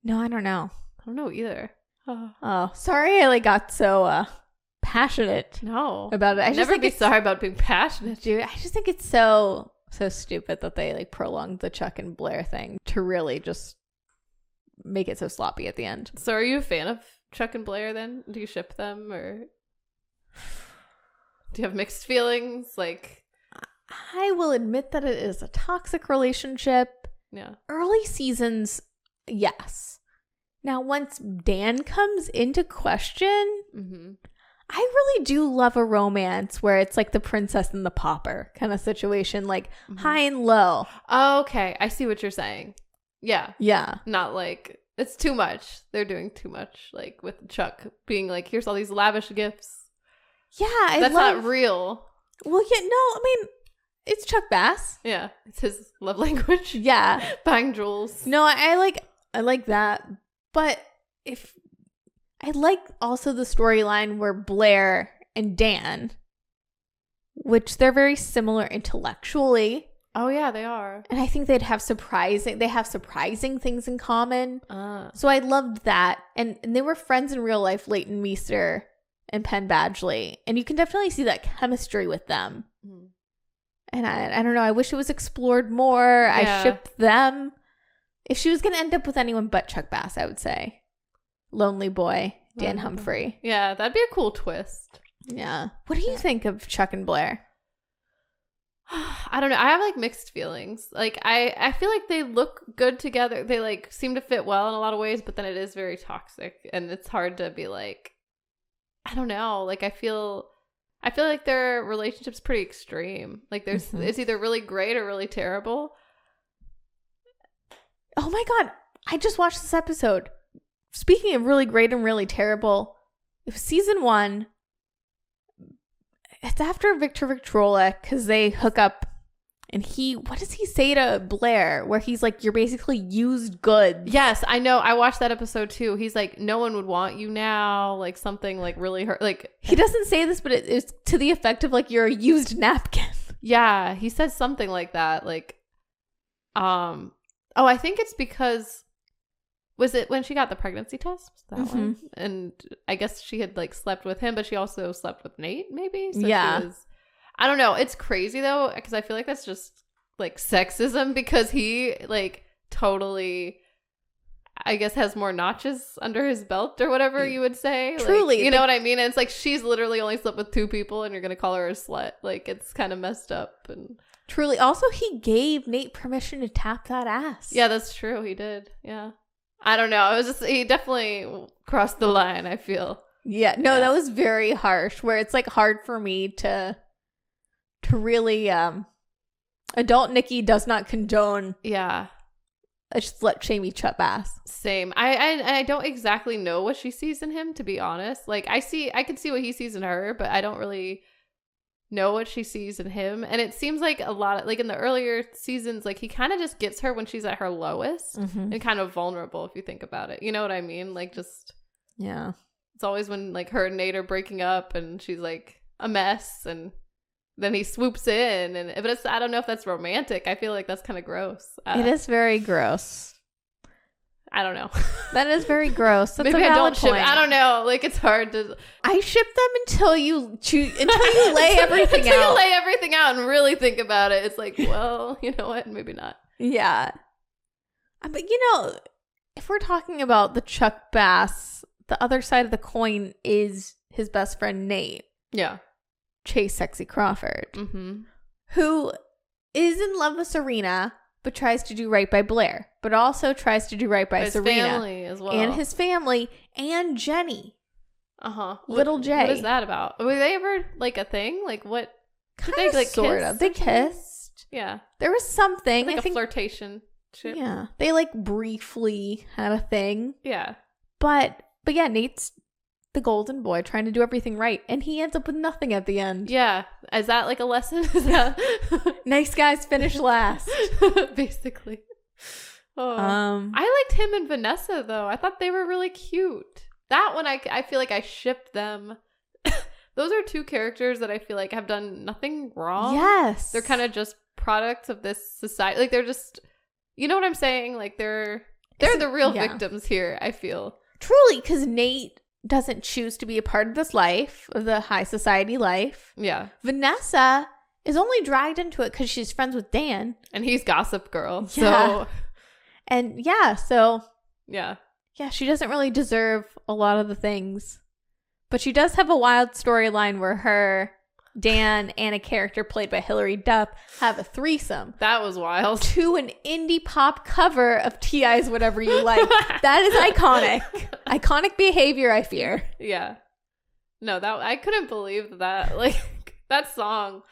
no, I don't know. I don't know either. Oh, sorry I like got so passionate about it. I never be sorry about being passionate. Dude, I just think it's so stupid that they like prolonged the Chuck and Blair thing to really just make it so sloppy at the end. So are you a fan of Chuck and Blair then? Do you ship them, or do you have mixed feelings? Like, I will admit that it is a toxic relationship. Yeah. Early seasons, yes. Now, once Dan comes into question, I really do love a romance where it's like the princess and the pauper kind of situation, like high and low. Oh, okay. I see what you're saying. Yeah. Yeah. Not like it's too much. They're doing too much, like with Chuck being like, here's all these lavish gifts. Yeah. That's not real. Well, yeah, no, I mean, it's Chuck Bass. Yeah. It's his love language. Yeah. Buying jewels. No, I like that. But I like also the storyline where Blair and Dan, which they're very similar intellectually. Oh yeah, they are. And I think they have surprising things in common. So I loved that. And they were friends in real life, Leighton Meester and Penn Bagley. And you can definitely see that chemistry with them. Mm. And I don't know. I wish it was explored more. Yeah. I shipped them. If she was going to end up with anyone but Chuck Bass, I would say Lonely Boy, Dan Humphrey. Yeah, that'd be a cool twist. Yeah. What do you think of Chuck and Blair? I don't know. I have like mixed feelings. Like I feel like they look good together. They like seem to fit well in a lot of ways, but then it is very toxic and it's hard to be like, I don't know. Like I feel like their relationship's pretty extreme. Like there's it's either really great or really terrible. Oh my God. I just watched this episode. Speaking of really great and really terrible, it was season 1. It's after Victor Victrola because they hook up and what does he say to Blair where he's like, you're basically used goods. Yes, I know. I watched that episode too. He's like, no one would want you now. Like something like really hurt. Like he doesn't say this, but it's to the effect of like, you're a used napkin. Yeah, he says something like that. Like, I think it's because, was it when she got the pregnancy test? That one? And I guess she had like slept with him, but she also slept with Nate maybe. So yeah. I don't know. It's crazy though, because I feel like that's just like sexism because he like totally, I guess, has more notches under his belt or whatever you would say. Truly. Like, you know what I mean? And it's like she's literally only slept with 2 people and you're going to call her a slut. Like it's kind of messed up. And truly. Also, he gave Nate permission to tap that ass. Yeah, that's true. He did. Yeah. I don't know. It was just, he definitely crossed the line, I feel. Yeah. No, that was very harsh where it's like hard for me to really, adult Nikki does not condone. Yeah. A slut shamey Chuck Bass. Same. I don't exactly know what she sees in him, to be honest. Like I can see what he sees in her, but I don't really know what she sees in him. And it seems like a lot of, like in the earlier seasons, like he kind of just gets her when she's at her lowest and kind of vulnerable if you think about it. You know what I mean? Like just, yeah. It's always when like her and Nate are breaking up and she's like a mess and then he swoops in but it's, I don't know if that's romantic. I feel like that's kind of gross. It is very gross. I don't know. That is very gross. That's Maybe a valid I don't ship. point. I don't know. Like it's hard to. I ship them until you lay everything until out. You lay everything out and really think about it. It's like, well, you know what? Maybe not. Yeah. But if we're talking about the Chuck Bass, the other side of the coin is his best friend Nate. Yeah. Chase Sexy Crawford, who is in love with Serena, but tries to do right by Blair, but also tries to do right by Serena. His family as well. And his family and Jenny. Little J. What is that about? Were they ever like a thing? Like what? Kind of, like, sort of. They kissed. Yeah. There was something. Like a flirtation ship. Yeah. They like briefly had a thing. Yeah. But yeah, Nate's the golden boy trying to do everything right, and he ends up with nothing at the end. Yeah. Is that like a lesson? Is that nice guys finish last? Basically. Oh. I liked him and Vanessa though. I thought they were really cute. That one I feel like I shipped them. Those are 2 characters that I feel like have done nothing wrong. Yes. They're kind of just products of this society. Like they're just, you know what I'm saying? Like they're the real victims here, I feel. Truly, because Nate doesn't choose to be a part of this life, of the high society life. Yeah. Vanessa is only dragged into it because she's friends with Dan. And he's Gossip Girl. Yeah. So. And so. Yeah. Yeah, she doesn't really deserve a lot of the things. But she does have a wild storyline where her, Dan, and a character played by Hilary Duff have a threesome. That was wild. To an indie pop cover of T.I.'s Whatever You Like. That is iconic. Iconic behavior, I fear. Yeah. No, that I couldn't believe that. Like, that song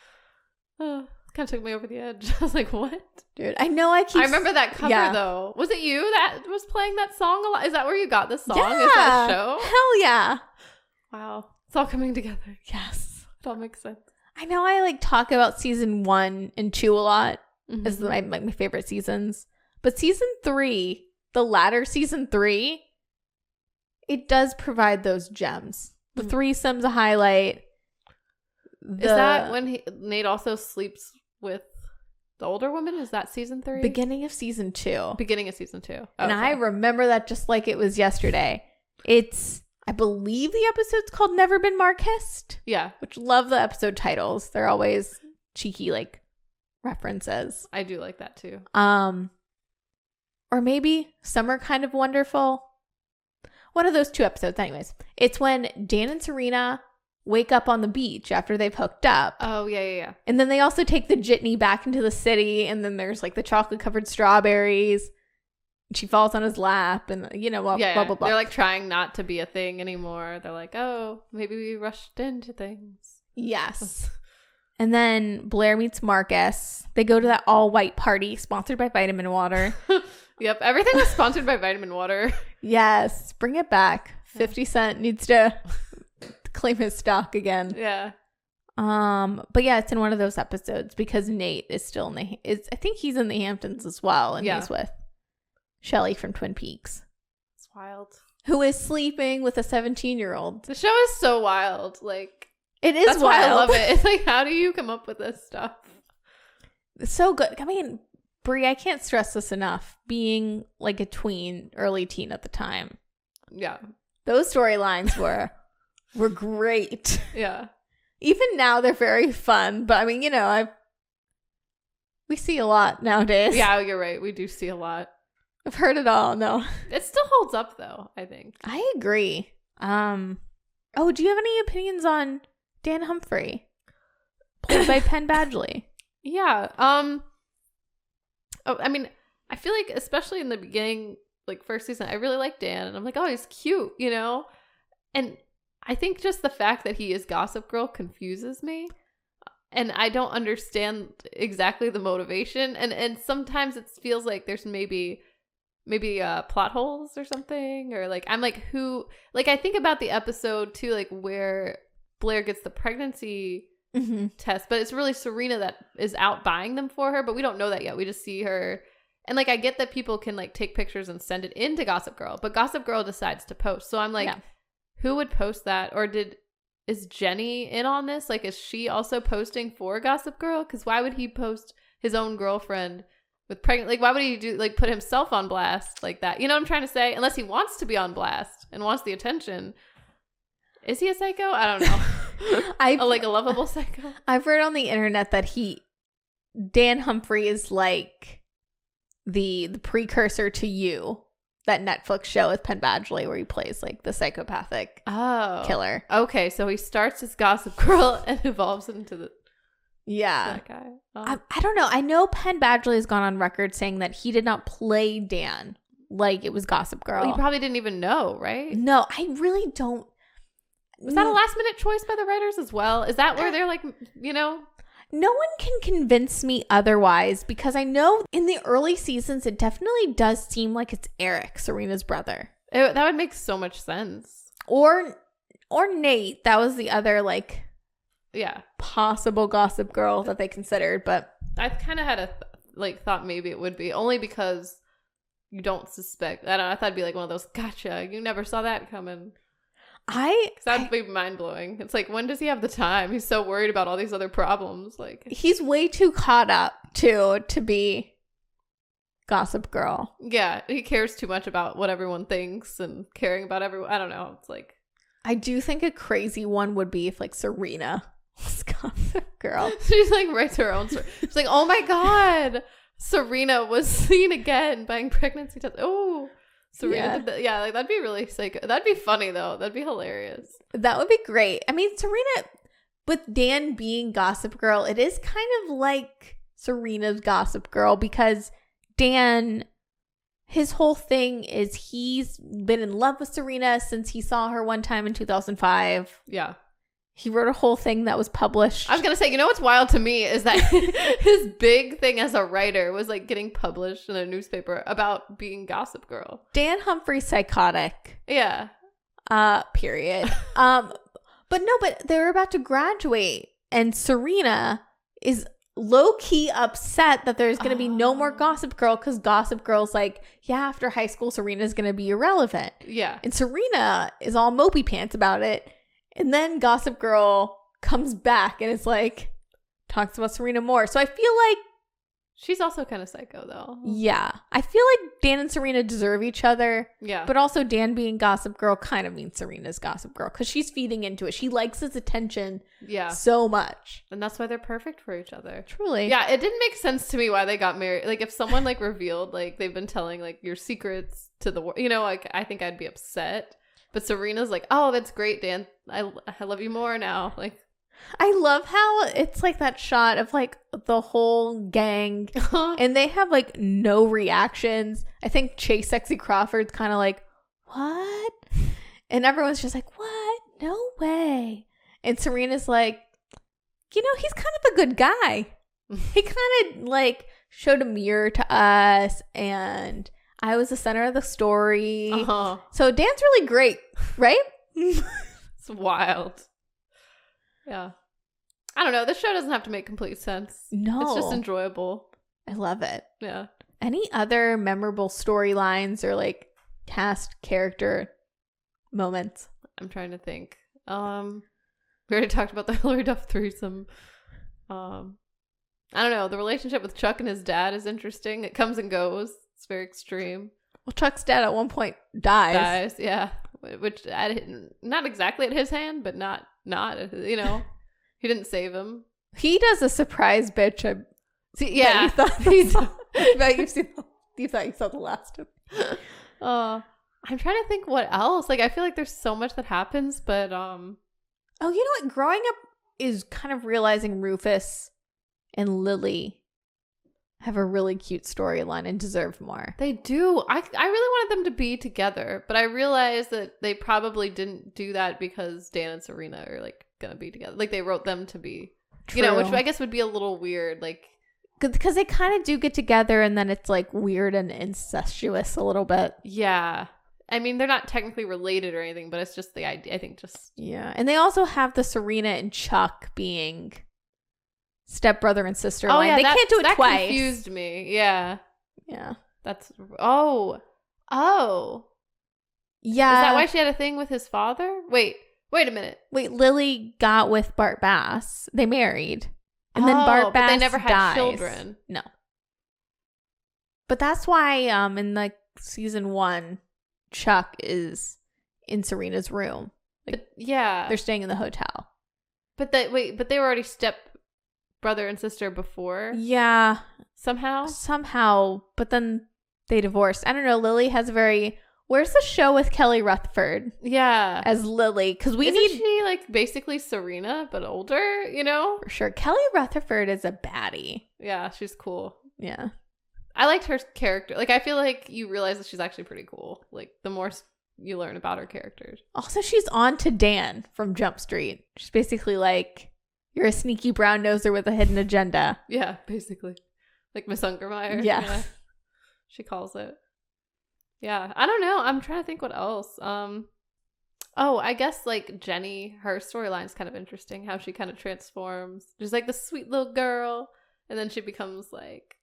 kind of took me over the edge. I was like, what? Dude, I know I remember that cover, though. Was it you that was playing that song a lot? Is that where you got this song? Yeah. Is that show? Hell yeah. Wow. It's all coming together. Yes. It all makes sense. I know I like talk about season 1 and 2 a lot as my favorite seasons. But season 3, the latter season 3, it does provide those gems. The threesome's a highlight. Is that when Nate also sleeps with the older woman? Is that season 3? Beginning of season 2. Beginning of season 2. And I remember that just like it was yesterday. I believe the episode's called Never Been More Kissed. Yeah. Which love the episode titles. They're always cheeky, like, references. I do like that too. Or maybe Summer Kind of Wonderful. One of those 2 episodes, anyways. It's when Dan and Serena wake up on the beach after they've hooked up. Oh, yeah. And then they also take the jitney back into the city. And then there's like the chocolate covered strawberries. She falls on his lap and, you know, blah, blah, blah, blah. They're like trying not to be a thing anymore. They're like, oh, maybe we rushed into things. Yes. And then Blair meets Marcus. They go to that all white party sponsored by Vitamin Water. Yep. Everything was sponsored by Vitamin Water. Yes. Bring it back. 50 Cent needs to claim his stock again. Yeah. But yeah, it's in one of those episodes because Nate is still in I think he's in the Hamptons as well. And he's with Shelly from Twin Peaks. It's wild. Who is sleeping with a 17-year-old. The show is so wild. Like, it is that's wild. why I love it. It's like, how do you come up with this stuff? It's so good. I mean, Brie, I can't stress this enough. Being like a tween, early teen at the time. Yeah. Those storylines were great. Yeah. Even now they're very fun, but I mean, you know, we see a lot nowadays. Yeah, you're right. We do see a lot. I've heard it all. No. It still holds up though, I think. I agree. Oh, do you have any opinions on Dan Humphrey? Played by Penn Bagley. Yeah. I mean, I feel like especially in the beginning, like first season, I really like Dan and I'm like, oh, he's cute, you know? And I think just the fact that he is Gossip Girl confuses me. And I don't understand exactly the motivation. And sometimes it feels like there's maybe plot holes or something. Or like, I'm like, who... Like, I think about the episode too, like where Blair gets the pregnancy test. But it's really Serena that is out buying them for her. But we don't know that yet. We just see her... And like, I get that people can like take pictures and send it into Gossip Girl. But Gossip Girl decides to post. So I'm like... Yeah. Who would post that? Or is Jenny in on this? Like, is she also posting for Gossip Girl? Because why would he post his own girlfriend with pregnant? Like, why would he put himself on blast like that? You know what I'm trying to say? Unless he wants to be on blast and wants the attention. Is he a psycho? I don't know. Like a lovable psycho? I've read on the internet that Dan Humphrey is like the precursor to You. That Netflix show with Penn Badgley where he plays like the psychopathic killer. Okay, so he starts as Gossip Girl and evolves into that guy. Oh. I don't know. I know Penn Badgley has gone on record saying that he did not play Dan like it was Gossip Girl. Well, he probably didn't even know, right? No, I really don't. Was that a last minute choice by the writers as well? Is that where they're like, you know? No one can convince me otherwise because I know in the early seasons, it definitely does seem like it's Eric, Serena's brother. That would make so much sense. Or Nate. That was the other possible Gossip Girl that they considered. But I kind of had thought maybe it would be only because you don't suspect. I don't know. I thought it'd be like one of those gotcha. You never saw that coming. That'd be mind-blowing. It's like, when does he have the time? He's so worried about all these other problems. Like, he's way too caught up to be Gossip Girl. Yeah, he cares too much about what everyone thinks and caring about everyone. I don't know. It's like, I do think a crazy one would be if like Serena was Gossip Girl. She's like writes her own story. She's like, oh my god, Serena was seen again buying pregnancy tests. Oh, Serena did that. Yeah, like that'd be really psycho. That'd be funny though. That'd be hilarious. That would be great. I mean, Serena, with Dan being Gossip Girl, it is kind of like Serena's Gossip Girl because Dan, his whole thing is he's been in love with Serena since he saw her one time in 2005. Yeah. He wrote a whole thing that was published. I was going to say, you know what's wild to me is that his big thing as a writer was like getting published in a newspaper about being Gossip Girl. Dan Humphrey's psychotic. Yeah. Period. But they're about to graduate and Serena is low-key upset that there's going to be no more Gossip Girl because Gossip Girl's like, yeah, after high school, Serena's going to be irrelevant. Yeah. And Serena is all mopey pants about it. And then Gossip Girl comes back and it's like, talks about Serena more. So I feel like She's also kind of psycho, though. Yeah. I feel like Dan and Serena deserve each other. Yeah. But also Dan being Gossip Girl kind of means Serena's Gossip Girl because she's feeding into it. She likes his attention so much. And that's why they're perfect for each other. Truly. Yeah, it didn't make sense to me why they got married. Like, if someone, like, revealed, like, they've been telling, like, your secrets to the world, you know, like, I think I'd be upset. But Serena's like, oh, that's great, Dan. I love you more now. Like, I love how it's like that shot of like the whole gang and they have like no reactions. I think Chase Sexy Crawford's kind of like, what? And everyone's just like, what? No way. And Serena's like, you know, he's kind of a good guy. He kind of like showed a mirror to us and I was the center of the story. So Dan's really great, right? It's wild. Yeah. I don't know. This show doesn't have to make complete sense. No. It's just enjoyable. I love it. Yeah. Any other memorable storylines or like cast character moments? I'm trying to think. We already talked about the Hillary Duff threesome. I don't know. The relationship with Chuck and his dad is interesting. It comes and goes. It's very extreme. Well, Chuck's dad at one point dies. Yeah. Which, not exactly at his hand, but not, you know. He didn't save him. He does a surprise bitch. Yeah. You thought you saw the last of it. I'm trying to think what else. Like, I feel like there's so much that happens, but Oh, you know what? Growing up is kind of realizing Rufus and Lily have a really cute storyline and deserve more. They do. I really wanted them to be together, but I realized that they probably didn't do that because Dan and Serena are like gonna be together. Like, they wrote them to be, True. you know, which I guess would be a little weird. Like, because they kind of do get together and then it's like weird and incestuous a little bit. Yeah. I mean, they're not technically related or anything, but it's just the idea. I think just. Yeah. And they also have the Serena and Chuck being stepbrother and sister line. Yeah, they can't do it that twice. That confused me. Yeah. Yeah. That's. Oh. Yeah. Is that why she had a thing with his father? Wait a minute. Wait, Lily got with Bart Bass. They married. And then Bart Bass but they never had dies. children. No. But that's why in like season 1, Chuck is in Serena's room. Like, but, yeah. They're staying in the hotel. But they were already step brother and sister before? Yeah. Somehow. But then they divorced. I don't know. Lily has a very... Where's the show with Kelly Rutherford? Yeah. As Lily? Because Isn't she like basically Serena, but older, you know? For sure. Kelly Rutherford is a baddie. Yeah, she's cool. Yeah. I liked her character. Like, I feel like you realize that she's actually pretty cool. Like, the more you learn about her characters. Also, she's on to Dan from Jump Street. She's basically like, you're a sneaky brown noser with a hidden agenda. Yeah, basically. Like Miss Ungermeyer. Yeah. She calls it. Yeah, I don't know. I'm trying to think what else. I guess like Jenny, her storyline's kind of interesting. How she kind of transforms. She's like the sweet little girl, and then she becomes like,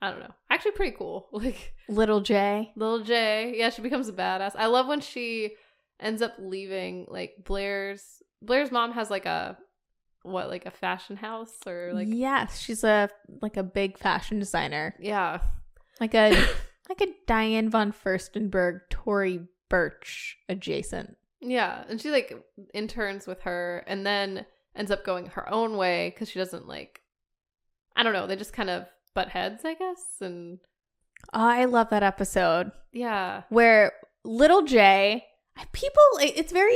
I don't know, actually pretty cool. Like Little J. Yeah, she becomes a badass. I love when she ends up leaving. Like Blair's mom has like a fashion house or like. Yes, she's a big fashion designer. Yeah, like a Diane von Furstenberg, Tory Burch adjacent. Yeah, and she like interns with her and then ends up going her own way because she doesn't like, I don't know, they just kind of butt heads, I guess. And I love that episode. Yeah, where Little J, it's very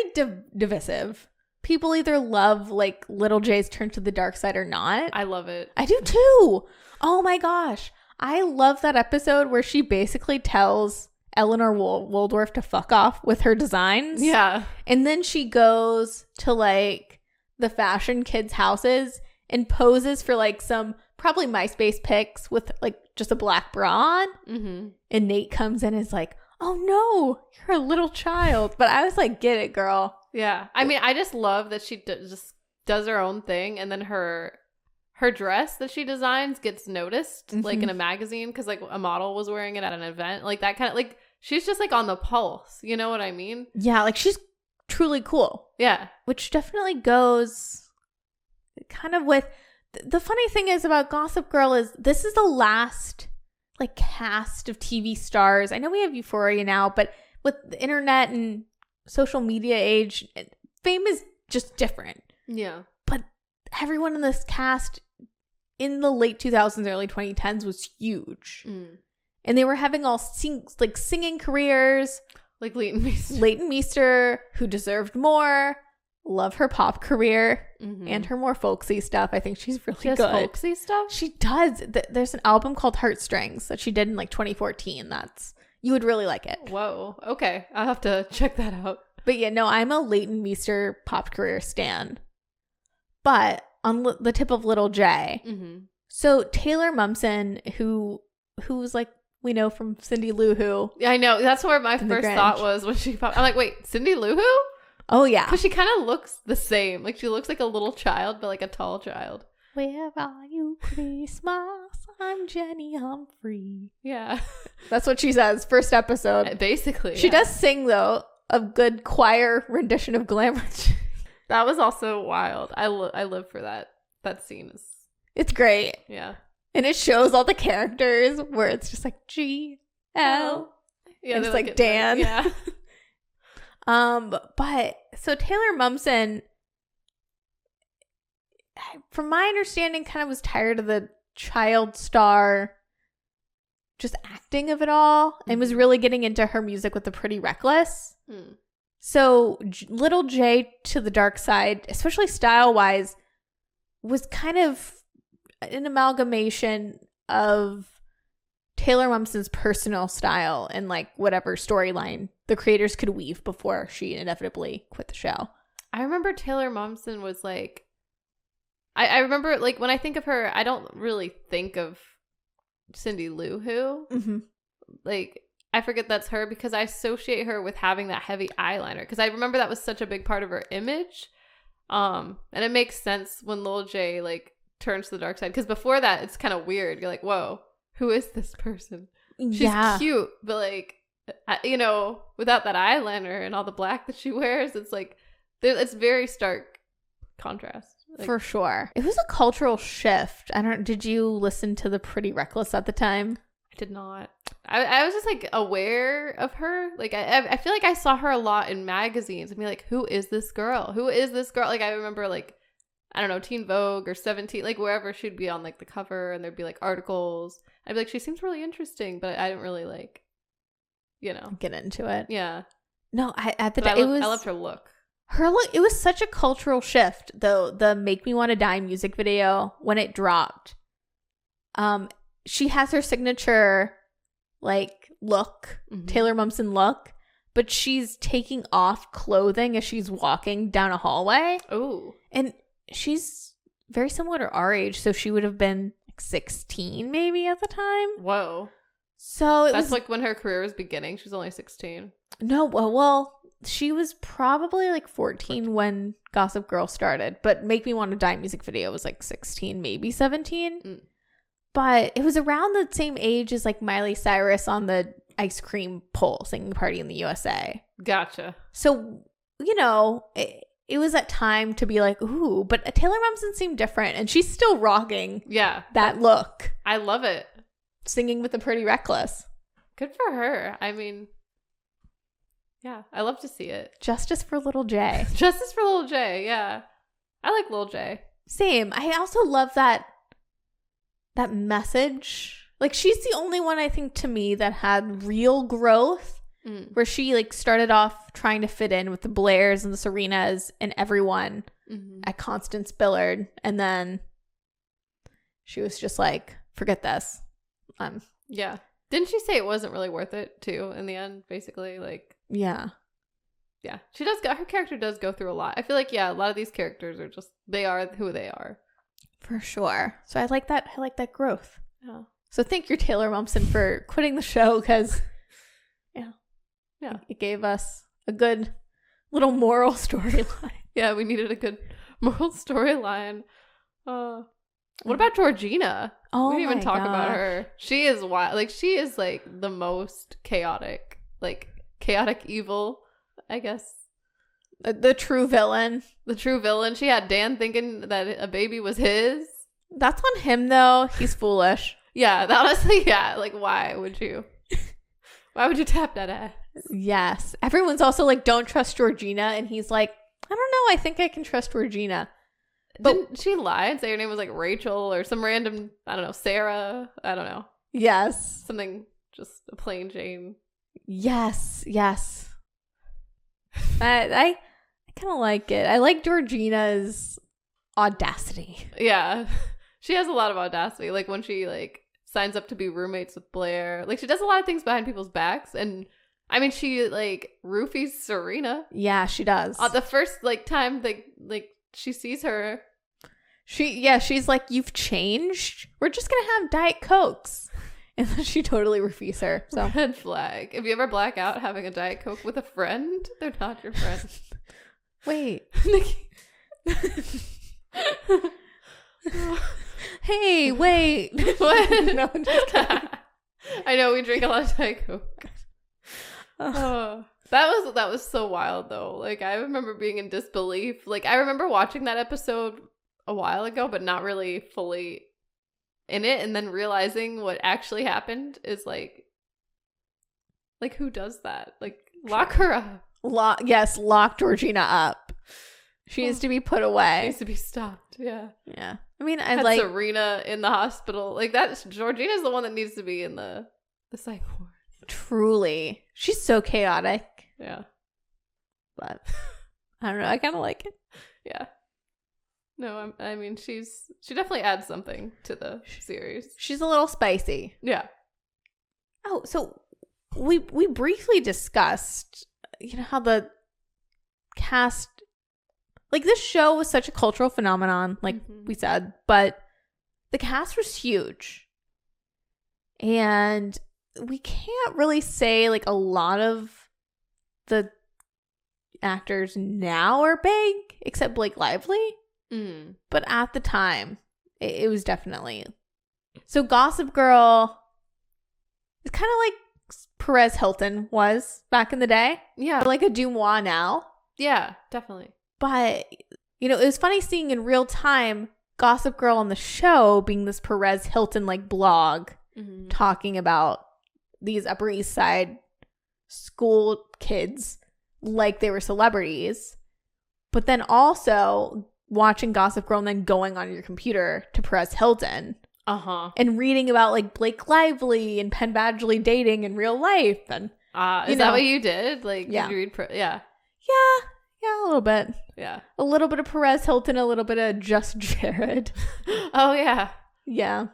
divisive. People either love like Little J's turn to the dark side or not. I love it. I do too. Oh my gosh. I love that episode where she basically tells Eleanor Waldorf to fuck off with her designs. Yeah. And then she goes to like the fashion kids' houses and poses for like some probably MySpace pics with like just a black bra on. Mm-hmm. And Nate comes in and is like, oh no, you're a little child. But I was like, get it, girl. Yeah. I mean, I just love that she just does her own thing. And then her dress that she designs gets noticed, mm-hmm. like in a magazine, because like a model was wearing it at an event, like that kind of like she's just like on the pulse, you know what I mean? Yeah, like she's truly cool. Yeah, which definitely goes kind of with the funny thing is about Gossip Girl is this is the last like cast of TV stars. I know we have Euphoria now, but with the internet and social media age, fame is just different. Yeah. But everyone in this cast in the late 2000s, early 2010s was huge. And they were having all singing careers. Like Leighton Meester. Leighton Meester, who deserved more. Love her pop career and her more folksy stuff. I think she's really good. Folksy stuff? She does. There's an album called Heartstrings that she did in like 2014. You would really like it. Whoa. Okay. I'll have to check that out. But yeah, no, I'm a Leighton Meester pop career stan. But on the tip of Little J. So Taylor Momsen, who's like, we know from Cindy Lou Who. Yeah, I know. That's where my first thought was when she popped. I'm like, wait, Cindy Lou Who? Oh, yeah. Because she kind of looks the same. Like, she looks like a little child, but like a tall child. Where are you, Christmas? I'm Jenny Humphrey. Yeah. That's what she says. First episode. Basically. She does sing, though, a good choir rendition of Glamour. That was also wild. I live for that. That scene is... It's great. Yeah. And it shows all the characters where it's just like G-L. Yeah, it's like Dan. Yeah. But so Taylor Momsen, from my understanding, kind of was tired of the child star just acting of it all and was really getting into her music with the Pretty Reckless. So Little J to the Dark Side, especially style-wise, was kind of an amalgamation of Taylor Momsen's personal style and like whatever storyline the creators could weave before she inevitably quit the show. I remember Taylor Momsen was like, I remember like when I think of her, I don't really think of Cindy Lou Who. Like, I forget that's her because I associate her with having that heavy eyeliner because I remember that was such a big part of her image. And it makes sense when Lil J like turns to the dark side because before that it's kind of weird. You're like, whoa, who is this person? She's cute, but like, you know, without that eyeliner and all the black that she wears, it's like it's very stark contrast. Like, for sure. It was a cultural shift. Did you listen to the Pretty Reckless at the time? I did not. I was just like aware of her. Like I feel like I saw her a lot in magazines and be like, who is this girl? Who is this girl? Like I remember like, I don't know, Teen Vogue or 17, like wherever she'd be on like the cover and there'd be like articles. I'd be like, she seems really interesting, but I didn't really like, you know, get into it. Yeah. No, I loved her look. Her look, it was such a cultural shift though. The Make Me Wanna Die music video when it dropped. She has her signature like look, Taylor Momsen look, but she's taking off clothing as she's walking down a hallway. Oh. And she's very similar to our age, so she would have been like 16 maybe at the time. Whoa. So that's like when her career was beginning. She was only 16. No, well, she was probably like 14 when Gossip Girl started, but Make Me Wanna Die music video was like 16, maybe 17. But it was around the same age as like Miley Cyrus on the ice cream pole singing party in the USA. Gotcha. So, you know, it was that time to be like, ooh, but Taylor Momsen seemed different and she's still rocking that look. I love it. Singing with the Pretty Reckless. Good for her. I mean, yeah, I love to see it. Justice for Little J. Justice for Little J, yeah. I like Lil J. Same. I also love that message. Like, she's the only one, I think, to me that had real growth where she like started off trying to fit in with the Blairs and the Serenas and everyone at Constance Billard, and then she was just like, forget this. Yeah. Didn't she say it wasn't really worth it too in the end, basically? Like, yeah. She does her character does go through a lot. I feel like, yeah, a lot of these characters are just, they are who they are. For sure. So I like that growth. Yeah. So thank you, Taylor Momsen, for quitting the show because it gave us a good little moral storyline. Yeah, we needed a good moral storyline. What about Georgina? Oh, we didn't even talk about gosh. her. She is wild. Like, she is like the most chaotic evil, I guess. The true villain. The true villain. She had Dan thinking that a baby was his. That's on him, though. He's foolish. Yeah, honestly, yeah. Like, why would you tap that ass? Yes. Everyone's also like, don't trust Georgina. And he's like, I don't know. I think I can trust Georgina. But didn't she lie and say her name was like Rachel or some random, I don't know, Sarah? I don't know. Yes. Something, just a plain Jane. Yes. I kind of like it. I like Georgina's audacity. Yeah. She has a lot of audacity. Like when she like signs up to be roommates with Blair. Like she does a lot of things behind people's backs. And I mean, she like roofies Serena. Yeah, she does. The first like time like she sees her. She's like, you've changed. We're just going to have Diet Cokes. And then she totally roofies her. So red flag. If you ever black out having a Diet Coke with a friend, they're not your friend. Wait. Nikki. Hey, wait. What? No, I'm just kidding. I know we drink a lot of Diet Coke. Oh, that was so wild though. Like I remember being in disbelief. Like I remember watching that episode a while ago, but not really fully in it, and then realizing what actually happened is like who does that? Like lock her up. Lock Georgina up. She needs to be put away. She needs to be stopped. Yeah. I mean, I had like Serena in the hospital. Like that. Georgina's the one that needs to be in the psych ward. Truly, she's so chaotic. Yeah. But I don't know. I kind of like it. Yeah. No, I mean, she definitely adds something to the series. She's a little spicy. Yeah. Oh, so we briefly discussed, how the cast, like this show was such a cultural phenomenon, like we said, but the cast was huge. And we can't really say like a lot of the actors now are big, except Blake Lively. But at the time, it was definitely. So Gossip Girl is kind of like Perez Hilton was back in the day. Yeah. Or like a Dumois now. Yeah, definitely. But, it was funny seeing in real time Gossip Girl on the show being this Perez Hilton like blog talking about these Upper East Side school kids like they were celebrities. But then also watching Gossip Girl and then going on your computer to Perez Hilton. And reading about like Blake Lively and Penn Badgley dating in real life. And is that what you did? Like, yeah. Did you read Yeah, a little bit. Yeah. A little bit of Perez Hilton, a little bit of Just Jared. Oh, yeah. Yeah.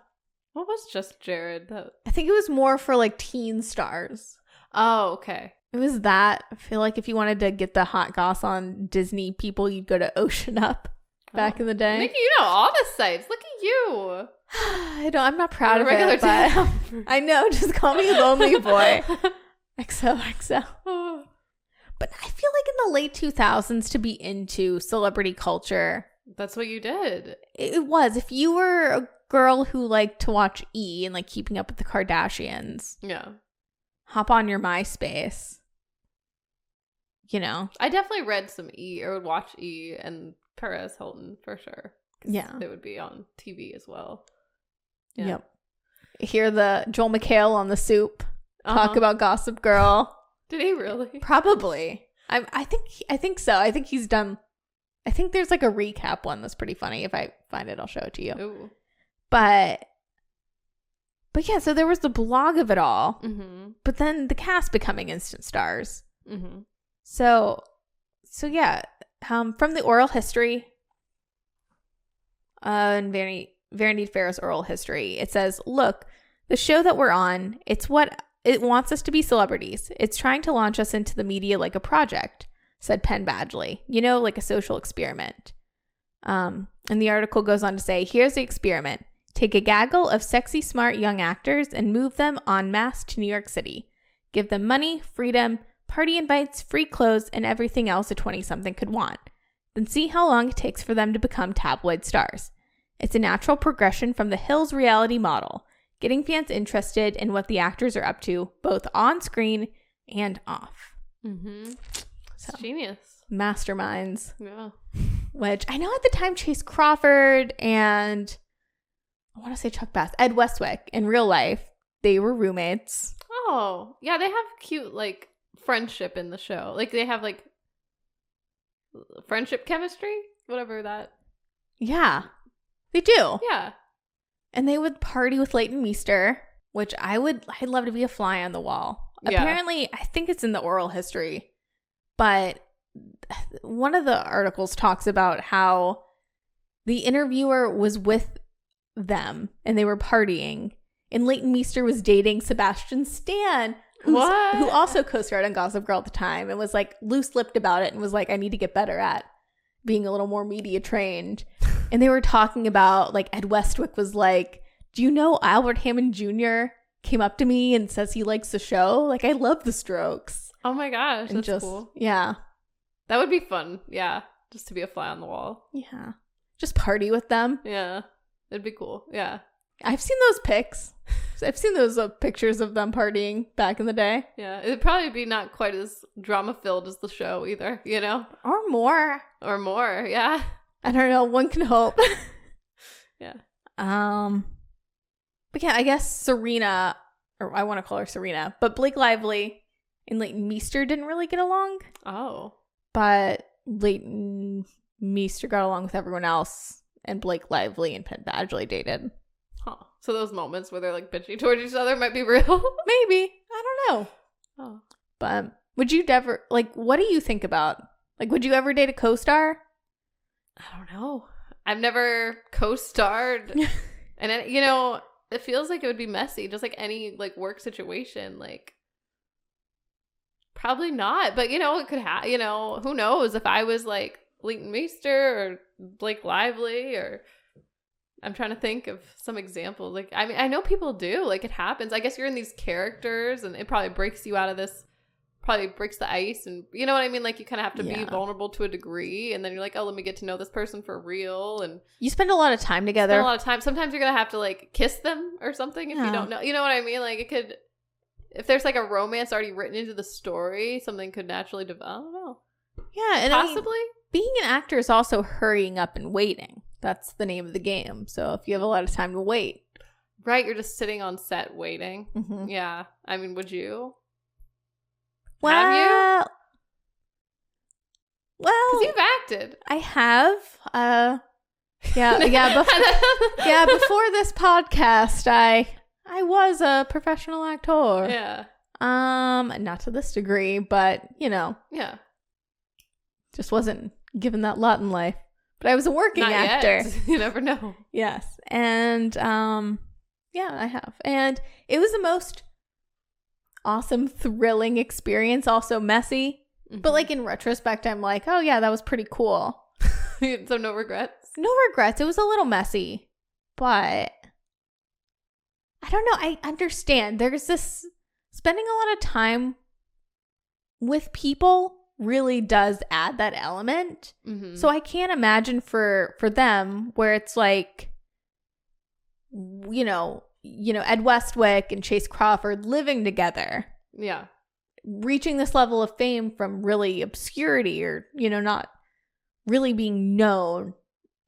What was Just Jared? I think it was more for like teen stars. Oh, okay. It was that. I feel like if you wanted to get the hot goss on Disney people, you'd go to Ocean Up back in the day. Nikki, you know all the sites. Look at you. I'm not proud of it, but I know. Just call me Lonely Boy. XOXO. But I feel like in the late 2000s to be into celebrity culture. That's what you did. It was. If you were a girl who liked to watch E! And like Keeping Up with the Kardashians. Yeah. Hop on your MySpace. I definitely read some E! Or would watch E! And Perez Hilton for sure. Yeah. They would be on TV as well. Yeah. Yep. Hear the Joel McHale on The Soup talk about Gossip Girl. Did he really? Probably. I think so. I think he's done. I think there's like a recap one that's pretty funny. If I find it, I'll show it to you. Ooh. But yeah, so there was the blog of it all. But then the cast becoming instant stars. So yeah, from the oral history, and Vanity Fair's oral history, it says, "Look, the show that we're on, it's what it wants us to be celebrities. It's trying to launch us into the media like a project," said Penn Badgley. Like a social experiment. And the article goes on to say, "Here's the experiment. Take a gaggle of sexy, smart young actors and move them en masse to New York City. Give them money, freedom, party invites, free clothes, and everything else a 20-something could want. Then see how long it takes for them to become tabloid stars. It's a natural progression from the Hills reality model, getting fans interested in what the actors are up to, both on screen and off." So, genius. Masterminds. Yeah. Which I know at the time Chase Crawford and I want to say Chuck Bass, Ed Westwick in real life. They were roommates. Oh, yeah, they have cute, like, friendship in the show. Like, they have, like, friendship chemistry? Whatever that. Yeah, they do. Yeah. And they would party with Leighton Meester, which I'd love to be a fly on the wall. Yeah. Apparently, I think it's in the oral history, but one of the articles talks about how the interviewer was with them and they were partying, and Leighton Meester was dating Sebastian Stan, who also co-starred on Gossip Girl at the time, and was like loose-lipped about it and was like, I need to get better at being a little more media trained. And they were talking about, like, Ed Westwick was like, do you know Albert Hammond Jr. came up to me and says he likes the show? Like, I love The Strokes. Oh my gosh, and that's cool. Yeah. That would be fun. Yeah. Just to be a fly on the wall. Yeah. Just party with them. Yeah. It'd be cool. Yeah. I've seen those pics. I've seen those pictures of them partying back in the day. Yeah. It'd probably be not quite as drama-filled as the show either, you know? Or more. Or more, yeah. I don't know. One can hope. Yeah. But yeah, I guess Serena, or I want to call her Serena, but Blake Lively and Leighton Meester didn't really get along. Oh. But Leighton Meester got along with everyone else, and Blake Lively and Penn Badgley dated. Huh. So those moments where they're like bitchy towards each other might be real? Maybe. I don't know. Oh. But would you ever, like, what do you think about, like, would you ever date a co-star? I don't know. I've never co-starred. And, it feels like it would be messy, just like any, like, work situation. Like, probably not. But, it could happen. Who knows if I was, like, Leighton Meester or Blake Lively, or I'm trying to think of some examples. Like, I mean, I know people do. Like, it happens. I guess you're in these characters, and it probably breaks you out of this. Probably breaks the ice, and you know what I mean? Like, you kind of have to be vulnerable to a degree, and then you're like, oh, let me get to know this person for real. And you spend a lot of time together. Spend a lot of time. Sometimes you're gonna have to, like, kiss them or something if you don't know. You know what I mean? Like, it could, if there's like a romance already written into the story, something could naturally develop. I don't know. Yeah, and possibly. Being an actor is also hurrying up and waiting. That's the name of the game. So if you have a lot of time to wait, right? You're just sitting on set waiting. Mm-hmm. Yeah. I mean, would you? Well, have you? Well, because you've acted. I have. Yeah. Before this podcast, I was a professional actor. Yeah. Not to this degree, but Yeah. just wasn't given that lot in life. But I was a working Not actor. Yet. You never know. Yes, and yeah, I have, and it was the most awesome, thrilling experience. Also messy, but like in retrospect, I'm like, oh yeah, that was pretty cool. So no regrets. No regrets. It was a little messy, but I don't know. I understand. There's this spending a lot of time with people really does add that element. Mm-hmm. So I can't imagine for them where it's like, Ed Westwick and Chase Crawford living together. Yeah. Reaching this level of fame from really obscurity or, not really being known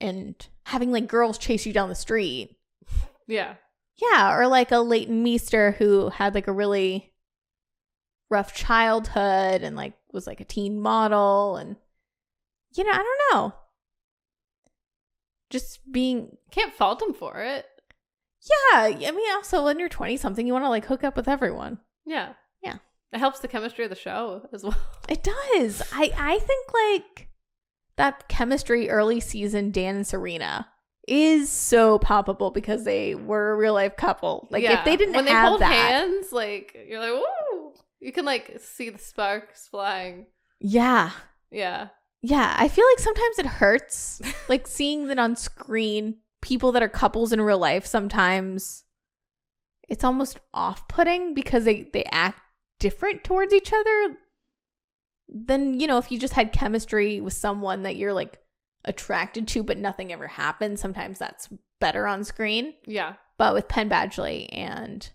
and having like girls chase you down the street. Yeah. Yeah. Or like a Leighton Meester who had like a really rough childhood and like was like a teen model, and I don't know, just being, can't fault him for it. Yeah, I mean, also when you're 20 something, you want to like hook up with everyone. Yeah. Yeah, it helps the chemistry of the show as well. It does. I think like that chemistry early season, Dan and Serena, is so palpable because they were a real life couple. Like if they didn't when have they hold that, hands, like you're like, woo! You can like see the sparks flying. Yeah. Yeah. Yeah. I feel like sometimes it hurts. Like seeing that on screen, people that are couples in real life, sometimes it's almost off-putting because they act different towards each other than, if you just had chemistry with someone that you're like attracted to, but nothing ever happened. Sometimes that's better on screen. Yeah. But with Penn Badgley and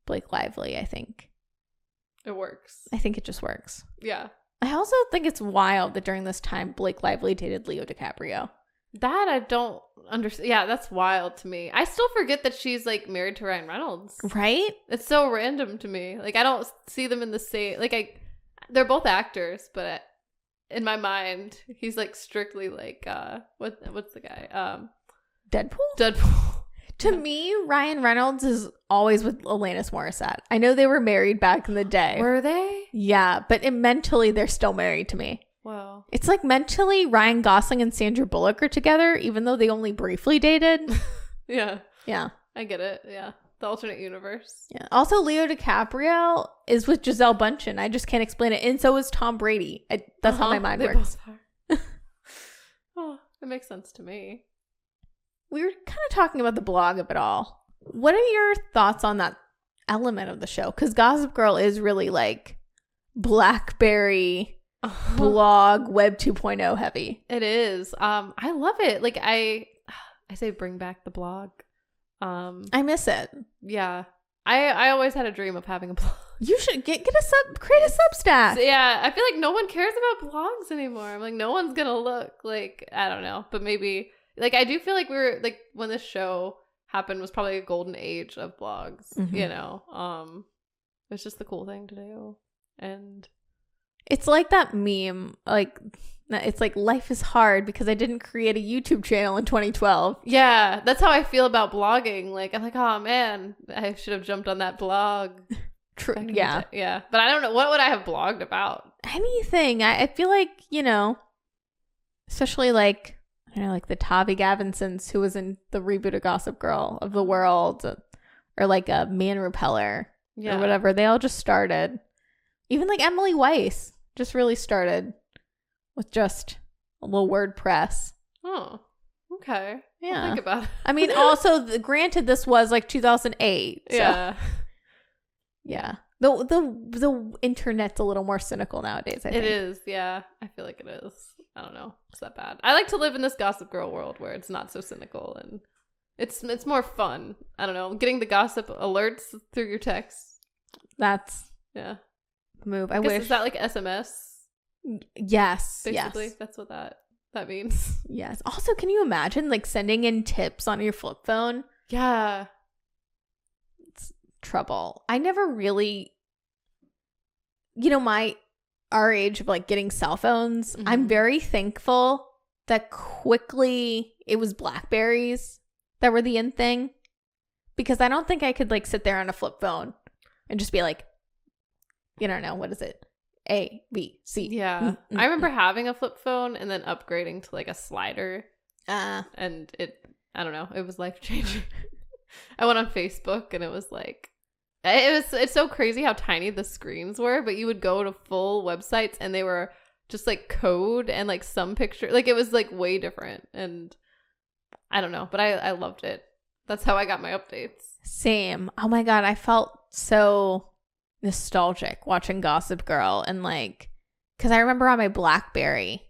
Blake Lively, I think it works. I think it just works. Yeah. I also think it's wild that during this time, Blake Lively dated Leo DiCaprio. That I don't understand. Yeah, that's wild to me. I still forget that she's like married to Ryan Reynolds. Right? It's so random to me. Like I don't see them in the same. Like they're both actors, but in my mind, he's like strictly like what's the guy? Deadpool. To me, Ryan Reynolds is always with Alanis Morissette. I know they were married back in the day. Were they? Yeah, but mentally, they're still married to me. Wow. It's like mentally, Ryan Gosling and Sandra Bullock are together, even though they only briefly dated. Yeah. Yeah. I get it. Yeah. The alternate universe. Yeah. Also, Leo DiCaprio is with Gisele Bündchen. I just can't explain it. And so is Tom Brady. That's how my mind works. Oh, it makes sense to me. We were kind of talking about the blog of it all. What are your thoughts on that element of the show? Because Gossip Girl is really like BlackBerry blog Web 2.0 heavy. It is. I love it. Like I say bring back the blog. I miss it. Yeah. I always had a dream of having a blog. You should create a Substack. So, yeah, I feel like no one cares about blogs anymore. I'm like, no one's gonna look. Like, I don't know, but maybe. Like, I do feel like we were, like, when this show happened was probably a golden age of blogs, you know? It's just the cool thing to do. And it's like that meme, like, it's like life is hard because I didn't create a YouTube channel in 2012. Yeah, that's how I feel about blogging. Like, I'm like, oh, man, I should have jumped on that blog. True. Yeah. Yeah. But I don't know. What would I have blogged about? Anything. I feel like, you know, especially like, you know, like the Tavi Gavinsons who was in the reboot of Gossip Girl of the world, or like a Man Repeller or whatever. They all just started. Even like Emily Weiss just really started with just a little WordPress. Oh, okay. Yeah. I'll think about it. I mean, also, granted, this was like 2008. So. Yeah. Yeah. The internet's a little more cynical nowadays, I think. It is, yeah. I feel like it is. I don't know. It's that bad. I like to live in this Gossip Girl world where it's not so cynical and it's more fun. I don't know. Getting the gossip alerts through your texts. That's the move. I wish. Is that like SMS? Yes. Basically, yes. That's what that means. Yes. Also, can you imagine like sending in tips on your flip phone? Yeah. It's trouble. I never really, you know, our age of like getting cell phones, I'm very thankful that quickly it was Blackberries that were the in thing, because I don't think I could like sit there on a flip phone and just be like, you don't know, what is it? A, B, C. Yeah. I remember having a flip phone and then upgrading to like a slider. And I don't know, it was life changing. I went on Facebook and it was like, it's so crazy how tiny the screens were, but you would go to full websites and they were just like code and like some picture, like it was like way different. And I don't know, but I loved it. That's how I got my updates. Same. Oh my God. I felt so nostalgic watching Gossip Girl, and like, because I remember on my BlackBerry,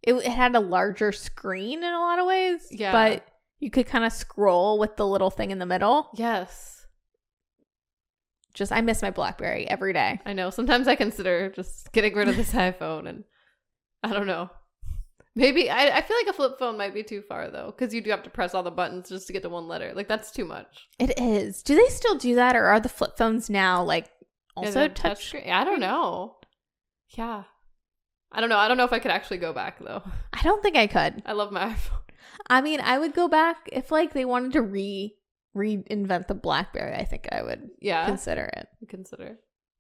it had a larger screen in a lot of ways. Yeah. But you could kind of scroll with the little thing in the middle. Yes. I miss my BlackBerry every day. I know. Sometimes I consider just getting rid of this iPhone, and I don't know. Maybe I feel like a flip phone might be too far though, because you do have to press all the buttons just to get to one letter. Like that's too much. It is. Do they still do that, or are the flip phones now like also touch screen? I don't know. Yeah. I don't know. I don't know if I could actually go back though. I don't think I could. I love my iPhone. I mean, I would go back if like they wanted to reinvent the BlackBerry. I think I would consider it.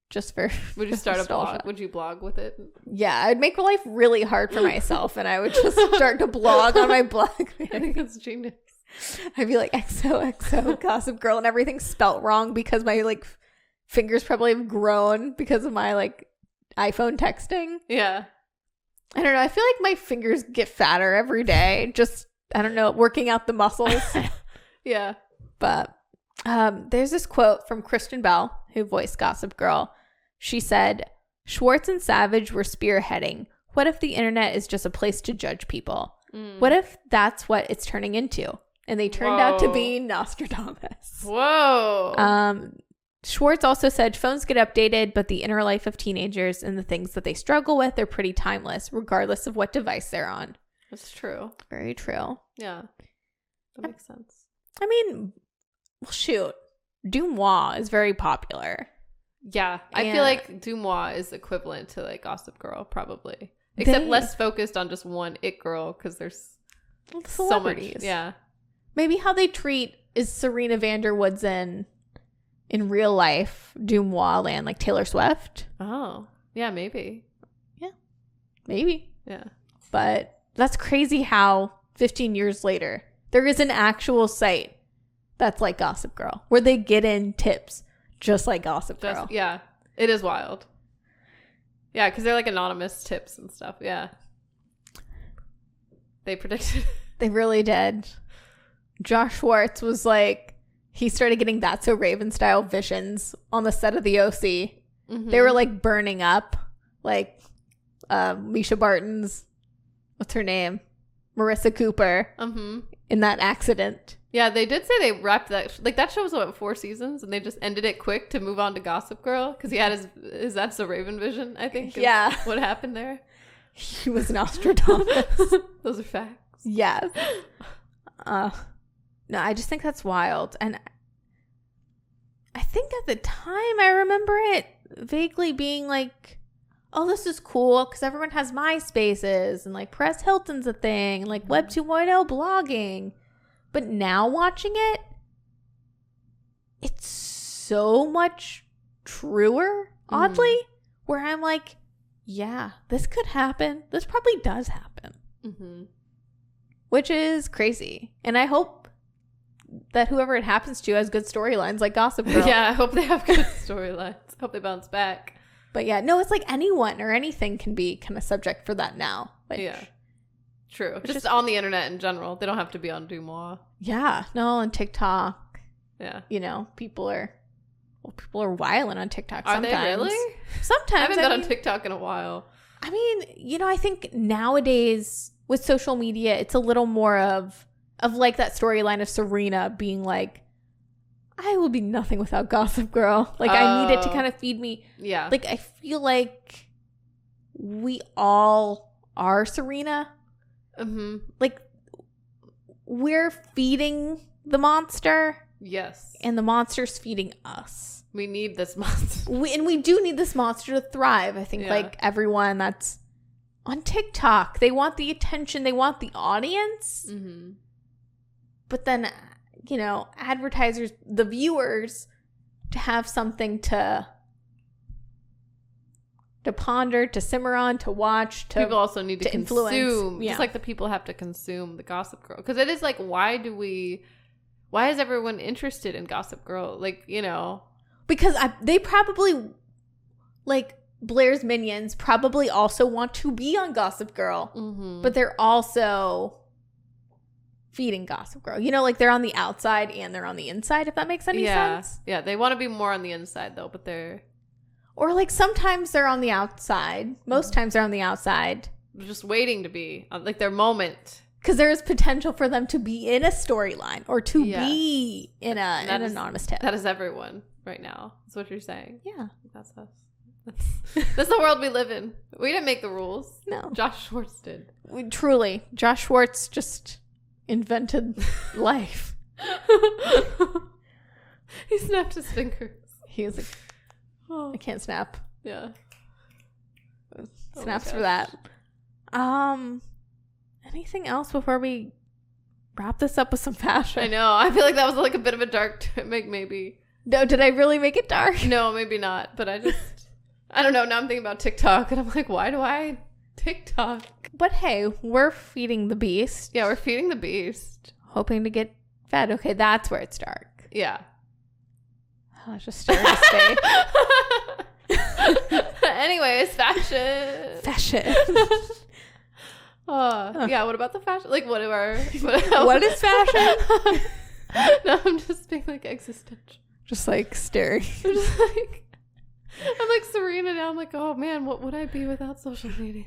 Just for would you start a blog? Would you blog with it? Yeah, I'd make life really hard for myself, and I would just start to blog on my BlackBerry. I think that's genius. I'd be like XOXO Gossip Girl, and everything's spelt wrong because my like fingers probably have grown because of my like iPhone texting. Yeah, I don't know. I feel like my fingers get fatter every day. Just I don't know, working out the muscles. Yeah, but there's this quote from Kristen Bell, who voiced Gossip Girl. She said, "Schwartz and Savage were spearheading. What if the internet is just a place to judge people? What if that's what it's turning into?" And they turned out to be Nostradamus. Whoa. Schwartz also said, "Phones get updated, but the inner life of teenagers and the things that they struggle with are pretty timeless, regardless of what device they're on." That's true. Very true. Yeah. That makes sense. I mean, well, shoot. Dumois is very popular. Yeah. I feel like Dumois is equivalent to like Gossip Girl, probably. Except less focused on just one it girl, because there's celebrities. So much. Yeah. Maybe how they treat is Serena van der Woodsen in real life, Dumois land, like Taylor Swift. Oh. Yeah, maybe. Yeah. Maybe. Yeah. But that's crazy how 15 years later, there is an actual site that's like Gossip Girl, where they get in tips just like Gossip Girl. Yeah. It is wild. Yeah, because they're like anonymous tips and stuff. Yeah. They predicted. They really did. Josh Schwartz was like, he started getting That's So Raven style visions on the set of the OC. Mm-hmm. They were like burning up, like Misha Barton's, what's her name? Marissa Cooper in that accident. Yeah, they did say they wrapped that. Like, that show was, what, 4 seasons? And they just ended it quick to move on to Gossip Girl? Because he had his That's So Raven vision, I think. Yeah. What happened there? He was Nostradamus. Those are facts. Yes. No, I just think that's wild. And I think at the time, I remember it vaguely being like, oh, this is cool because everyone has MySpaces and like Perez Hilton's a thing, and like Web 2.0 blogging. But now watching it, it's so much truer, oddly, where I'm like, yeah, this could happen. This probably does happen. Mm-hmm. Which is crazy. And I hope that whoever it happens to has good storylines like Gossip Girl. Yeah, I hope they have good storylines. Hope they bounce back. But yeah, no, it's like anyone or anything can be kind of subject for that now. Which, yeah. True. Just on the internet in general. They don't have to be on Dumois. Yeah. No, on TikTok. Yeah. You know, people are wilding on TikTok Are sometimes. they really? Sometimes. I haven't been on TikTok in a while. I mean, you know, I think nowadays with social media, it's a little more of like that storyline of Serena being like, I will be nothing without Gossip Girl. Like, I need it to kind of feed me. Yeah. Like, I feel like we all are Serena. Mm-hmm. Like, we're feeding the monster. Yes. And the monster's feeding us. We need this monster. We do need this monster to thrive. I think, like, everyone that's on TikTok, they want the attention. They want the audience. Mm-hmm. But then, you know, advertisers, the viewers, to have something to ponder, to simmer on, to watch, to people also need to influence. Consume. Just like the people have to consume the Gossip Girl. Because it is like, why is everyone interested in Gossip Girl? Like, you know. Because they probably, like, Blair's minions probably also want to be on Gossip Girl. Mm-hmm. But they're also feeding Gossip Girl. You know, like, they're on the outside and they're on the inside, if that makes any sense. Yeah, they want to be more on the inside, though, but they're... Or, like, sometimes they're on the outside. Most times they're on the outside. They're just waiting to be, like, their moment. Because there is potential for them to be in a storyline or to be in an anonymous tip. That is everyone right now. That's what you're saying. Yeah. That's us. That's the world we live in. We didn't make the rules. No. Josh Schwartz did. Truly. Josh Schwartz just invented life. He snapped his fingers. He was like, I can't snap. Yeah. Snaps for that. Anything else before we wrap this up with some fashion? I know. I feel like that was like a bit of a dark maybe. No, did I really make it dark? No, maybe not. But I don't know. Now I'm thinking about TikTok and I'm like, why do I TikTok? But hey, we're feeding the beast. Yeah, we're feeding the beast. Hoping to get fed. Okay, that's where it's dark. Yeah. I was just staring at space. Anyways, fashion. Yeah, what about the fashion? Like, what is fashion? No, I'm just being like existential. Just like staring. I'm like Serena now. I'm like, oh man, what would I be without social media?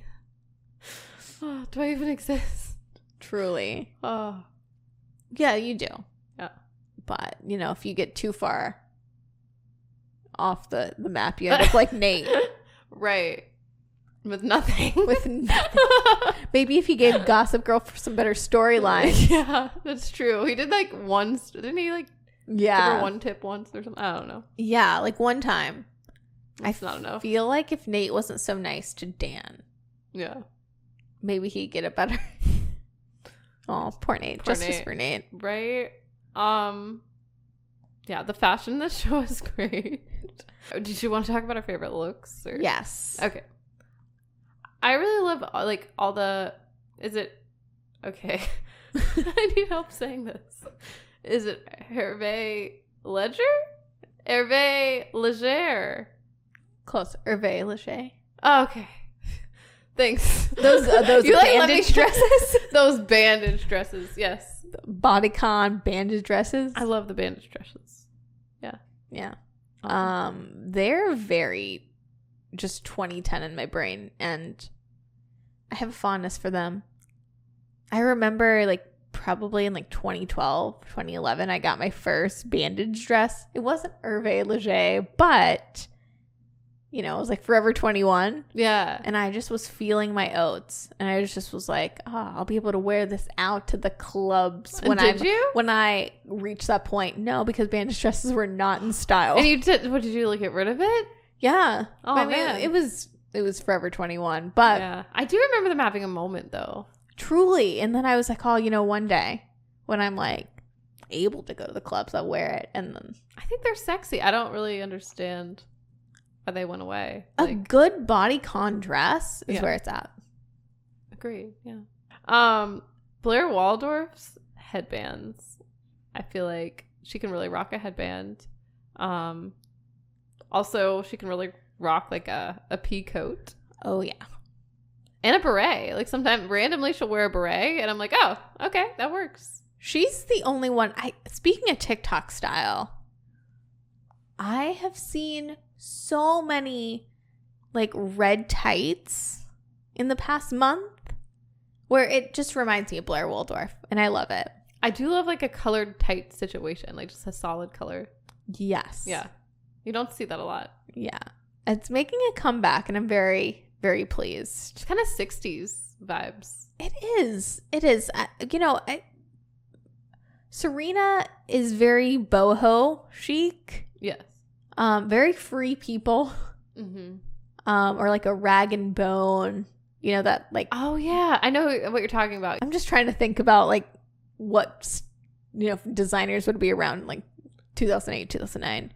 Oh, do I even exist? Truly. Oh. Yeah, you do. Yeah. But, you know, if you get too far off the map, you end up like Nate. Right. With nothing. With nothing. Maybe if he gave Gossip Girl for some better storylines. Yeah, that's true. He did like once. Didn't he like give her one tip once or something? I don't know. Yeah, like one time. That's not enough. I feel like if Nate wasn't so nice to Dan, yeah, maybe he'd get it better. Oh, poor Nate. Justice for Nate. Right? Yeah, the fashion in this show is great. Did you want to talk about our favorite looks? Or? Yes. Okay. I really love like all the. Is it okay? I need help saying this. Is it Hervé Leger? Hervé Leger. Close. Hervé Leger. Oh, okay. Thanks. Those bandage dresses. Those bandage dresses. Yes. Bodycon bandage dresses. I love the bandage dresses. Yeah. Yeah. They're very just 2010 in my brain, and I have a fondness for them. I remember like probably in like 2012, 2011, I got my first bandage dress. It wasn't Hervé Leger, but you know, it was like Forever 21. Yeah. And I just was feeling my oats. And I just was like, oh, I'll be able to wear this out to the clubs. When I reached that point. No, because bandage dresses were not in style. And you did, what, did you like get rid of it? Yeah. Oh, I mean, man. it was Forever 21. But yeah. I do remember them having a moment though. Truly. And then I was like, oh, you know, one day when I'm like able to go to the clubs, I'll wear it. And then I think they're sexy. I don't really understand why they went away. A good bodycon dress is where it's at. Agreed. Yeah. Blair Waldorf's headbands. I feel like she can really rock a headband. Also, she can really rock like a pea coat. Oh yeah. And a beret. Like sometimes randomly she'll wear a beret and I'm like, oh, okay, that works. She's the only one. Speaking of TikTok style, I have seen so many like red tights in the past month where it just reminds me of Blair Waldorf, and I love it. I do love like a colored tight situation, like just a solid color. Yes. Yeah. You don't see that a lot. Yeah. It's making a comeback, and I'm very, very pleased. It's kind of 60s vibes. It is. It is. Serena is very boho chic. Yes. Very free people. Mm-hmm. Or like a rag and bone, you know, that like. Oh yeah, I know what you're talking about. I'm just trying to think about like what, you know, designers would be around like 2008, 2009.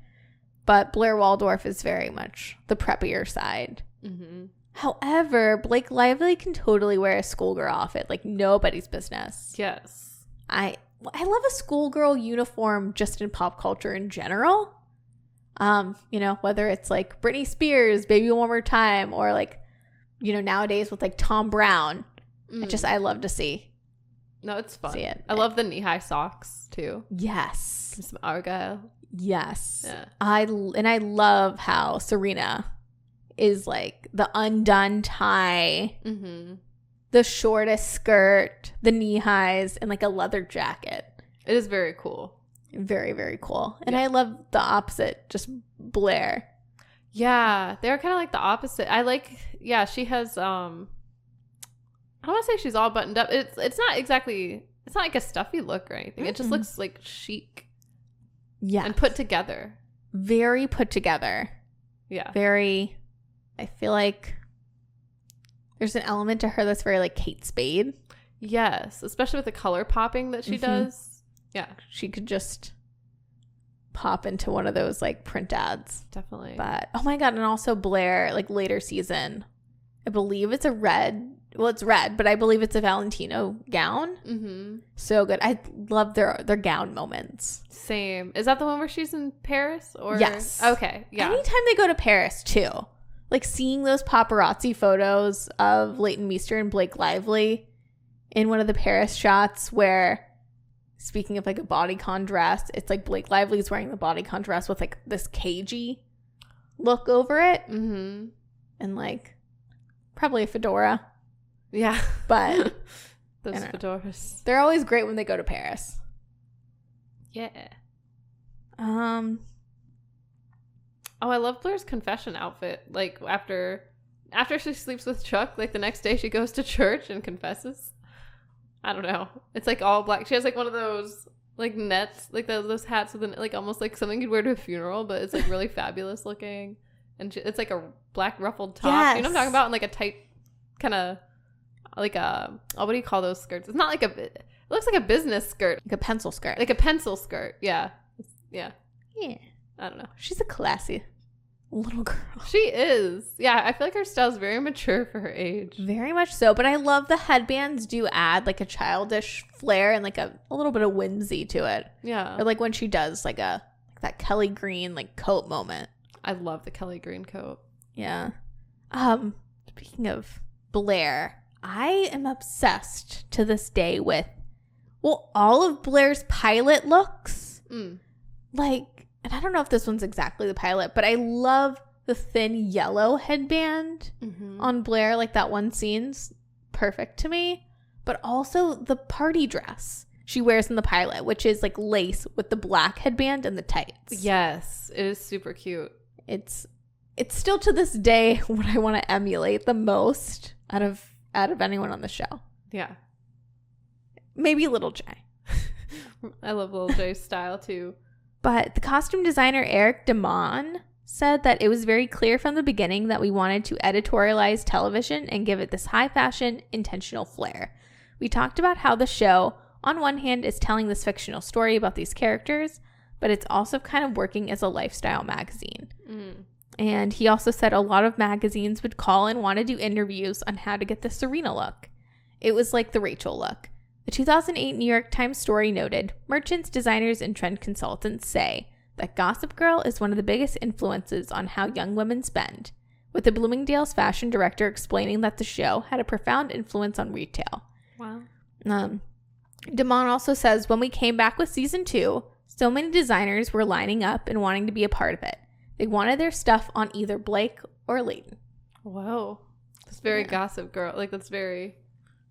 But Blair Waldorf is very much the preppier side. Mm-hmm. However, Blake Lively can totally wear a schoolgirl outfit like nobody's business. Yes. I love a schoolgirl uniform just in pop culture in general. You know, whether it's like Britney Spears, Baby One More Time, or like, you know, nowadays with like Tom Brown. I love to see. No, it's fun. See it. I love the knee-high socks too. Yes. Some Argyle. Yes. Yeah. I love how Serena is like the undone tie, the shortest skirt, the knee highs, and like a leather jacket. It is very cool. Very, very cool. And I love the opposite, just Blair. Yeah, they're kind of like the opposite. She has, I don't want to say she's all buttoned up. It's not like a stuffy look or anything. It just looks like chic. Yeah. And put together. Very put together. Yeah. Very, I feel like there's an element to her that's very like Kate Spade. Yes, especially with the color popping that she does. Yeah. She could just pop into one of those like print ads. Definitely. But oh my God. And also Blair, like later season, I believe it's a red. Well, it's red, but I believe it's a Valentino gown. Mm-hmm. So good. I love their gown moments. Same. Is that the one where she's in Paris? Or yes. Okay. Yeah. Anytime they go to Paris too, like seeing those paparazzi photos of Leighton Meester and Blake Lively in one of the Paris shots where, speaking of like a bodycon dress, it's like Blake Lively's wearing the bodycon dress with like this cagey look over it. Mm-hmm. And like probably a fedora. Yeah. But those fedoras. They're always great when they go to Paris. Yeah. Oh, I love Blair's confession outfit. Like after after she sleeps with Chuck, like the next day she goes to church and confesses. I don't know. It's like all black. She has like one of those like nets, like those hats with like almost like something you'd wear to a funeral, but it's like really fabulous looking. And it's like a black ruffled top. Yes. You know what I'm talking about? And like a tight kind of like a, what do you call those skirts? It's not like it looks like a business skirt. Like a pencil skirt. Like a pencil skirt. Yeah. Yeah. Yeah. I don't know. She's a classy little girl. She is. Yeah, I feel like her style's very mature for her age. Very much so. But I love the headbands do add like a childish flair and like a little bit of whimsy to it. Yeah. Or like when she does like that Kelly Green like coat moment. I love the Kelly Green coat. Yeah. Speaking of Blair, I am obsessed to this day with all of Blair's pilot looks. Like, and I don't know if this one's exactly the pilot, but I love the thin yellow headband on Blair. Like that one scene's perfect to me. But also the party dress she wears in the pilot, which is like lace with the black headband and the tights. Yes, it is super cute. It's still to this day what I want to emulate the most out of anyone on the show. Yeah. Maybe Little J. I love Little J's style too. But the costume designer Eric DeMond said that it was very clear from the beginning that we wanted to editorialize television and give it this high fashion, intentional flair. We talked about how the show, on one hand, is telling this fictional story about these characters, but it's also kind of working as a lifestyle magazine. And he also said a lot of magazines would call and want to do interviews on how to get the Serena look. It was like the Rachel look. The 2008 New York Times story noted, merchants, designers, and trend consultants say that Gossip Girl is one of the biggest influences on how young women spend, with the Bloomingdale's fashion director explaining that the show had a profound influence on retail. Wow. DeMond also says, when we came back with season 2, so many designers were lining up and wanting to be a part of it. They wanted their stuff on either Blake or Layton. Whoa. That's very Gossip Girl. Like, that's very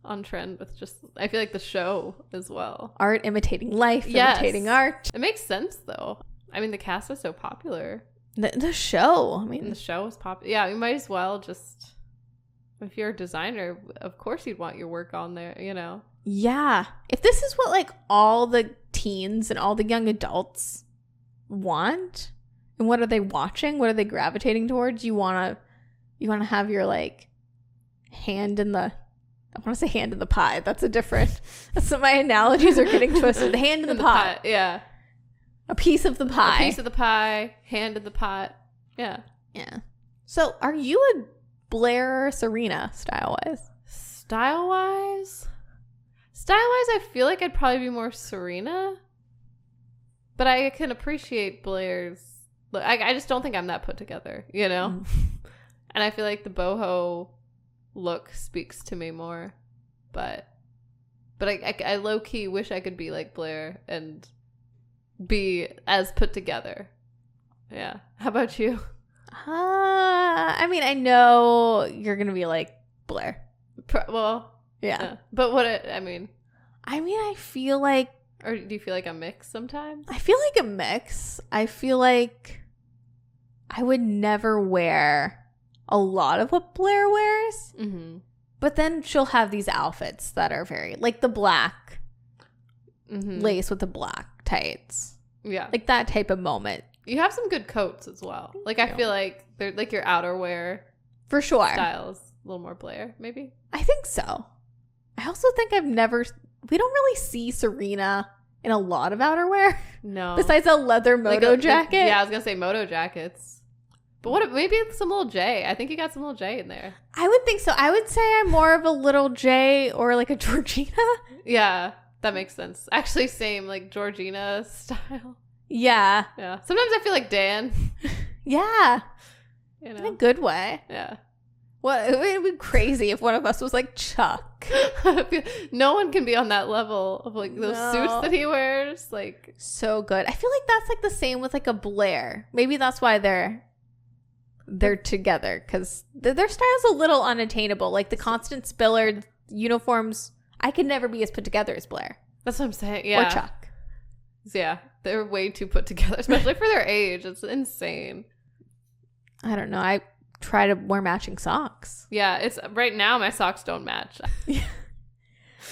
on trend with just, I feel like the show as well. Art imitating life, imitating art. It makes sense, though. I mean, the cast is so popular. The show. I mean, the show is popular. Yeah, you might as well just, if you're a designer, of course you'd want your work on there, you know? Yeah. If this is what, like, all the teens and all the young adults want, and what are they watching? What are they gravitating towards? You want to have your, like, hand in the, I want to say hand in the pie. That's so my analogies are getting twisted. The hand in the pot. Yeah. A piece of the pie. A piece of the pie, hand in the pot. Yeah. Yeah. So are you a Blair or Serena style-wise? Style-wise, I feel like I'd probably be more Serena. But I can appreciate Blair's look. I just don't think I'm that put together, you know? And I feel like the boho look speaks to me more. But I low-key wish I could be like Blair and be as put together. Yeah. How about you? I mean, I know you're going to be like Blair. Yeah. But I feel like, or do you feel like a mix sometimes? I feel like a mix. I feel like I would never wear a lot of what Blair wears. But then she'll have these outfits that are very, like the black lace with the black tights. Yeah. Like that type of moment. You have some good coats as well. Like, I feel like they're like your outerwear. For sure. Styles. A little more Blair, maybe? I think so. I also think we don't really see Serena in a lot of outerwear. No. Besides a leather moto jacket. Yeah, I was going to say moto jackets. But maybe some little J. I think you got some little J in there. I would think so. I would say I'm more of a little J or like a Georgina. Yeah, that makes sense. Actually, same, like Georgina style. Yeah. Yeah. Sometimes I feel like Dan. Yeah. You know? In a good way. Yeah. Well, it would be crazy if one of us was like Chuck. No one can be on that level of like those suits that he wears. Like, so good. I feel like that's like the same with like a Blair. Maybe that's why they're together, because their style's a little unattainable. Like the constant Spillard uniforms, I could never be as put together as Blair. That's what I'm saying. Yeah. Or Chuck. Yeah, they're way too put together, especially for their age. It's insane. I don't know. I try to wear matching socks. Yeah, it's right now my socks don't match.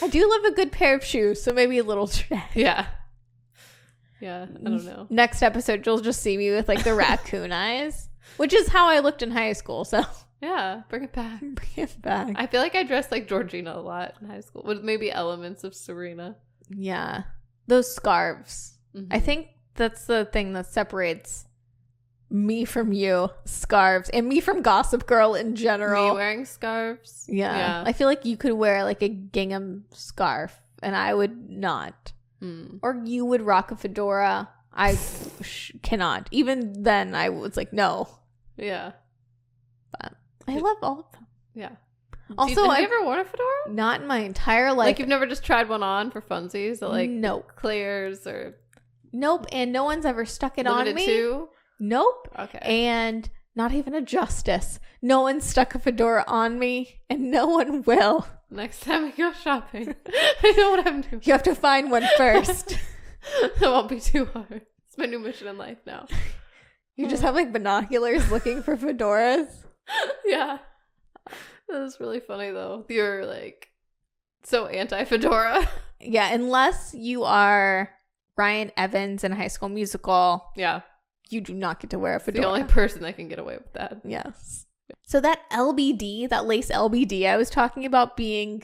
I do love a good pair of shoes, so maybe a little today. Yeah. Yeah, I don't know. Next episode, you'll just see me with like the raccoon eyes, which is how I looked in high school. So yeah, bring it back. bring it back. I feel like I dressed like Georgina a lot in high school, with maybe elements of Serena. Yeah, those scarves. Mm-hmm. I think that's the thing that separates me from you, scarves, and me from Gossip Girl in general. Me wearing scarves. Yeah. I feel like you could wear like a gingham scarf and I would not. Or you would rock a fedora. I cannot. Even then I was like, no. Yeah. But I love all of them. Yeah. Also, have you ever worn a fedora? Not in my entire life. Like you've never just tried one on for funsies? Or like nope. Claire's or... Nope. And no one's ever stuck it on me. Too? Nope. Okay. And not even a Justice. No one stuck a fedora on me and no one will. Next time I go shopping, I know what I'm doing. You have to find one first. That won't be too hard. It's my new mission in life now. You just have like binoculars looking for fedoras. Yeah. That was really funny though. You're like so anti-fedora. Yeah, unless you are Ryan Evans in High School Musical. Yeah. You do not get to wear a fedora. The only person that can get away with that. Yes. So that LBD, that lace LBD I was talking about being,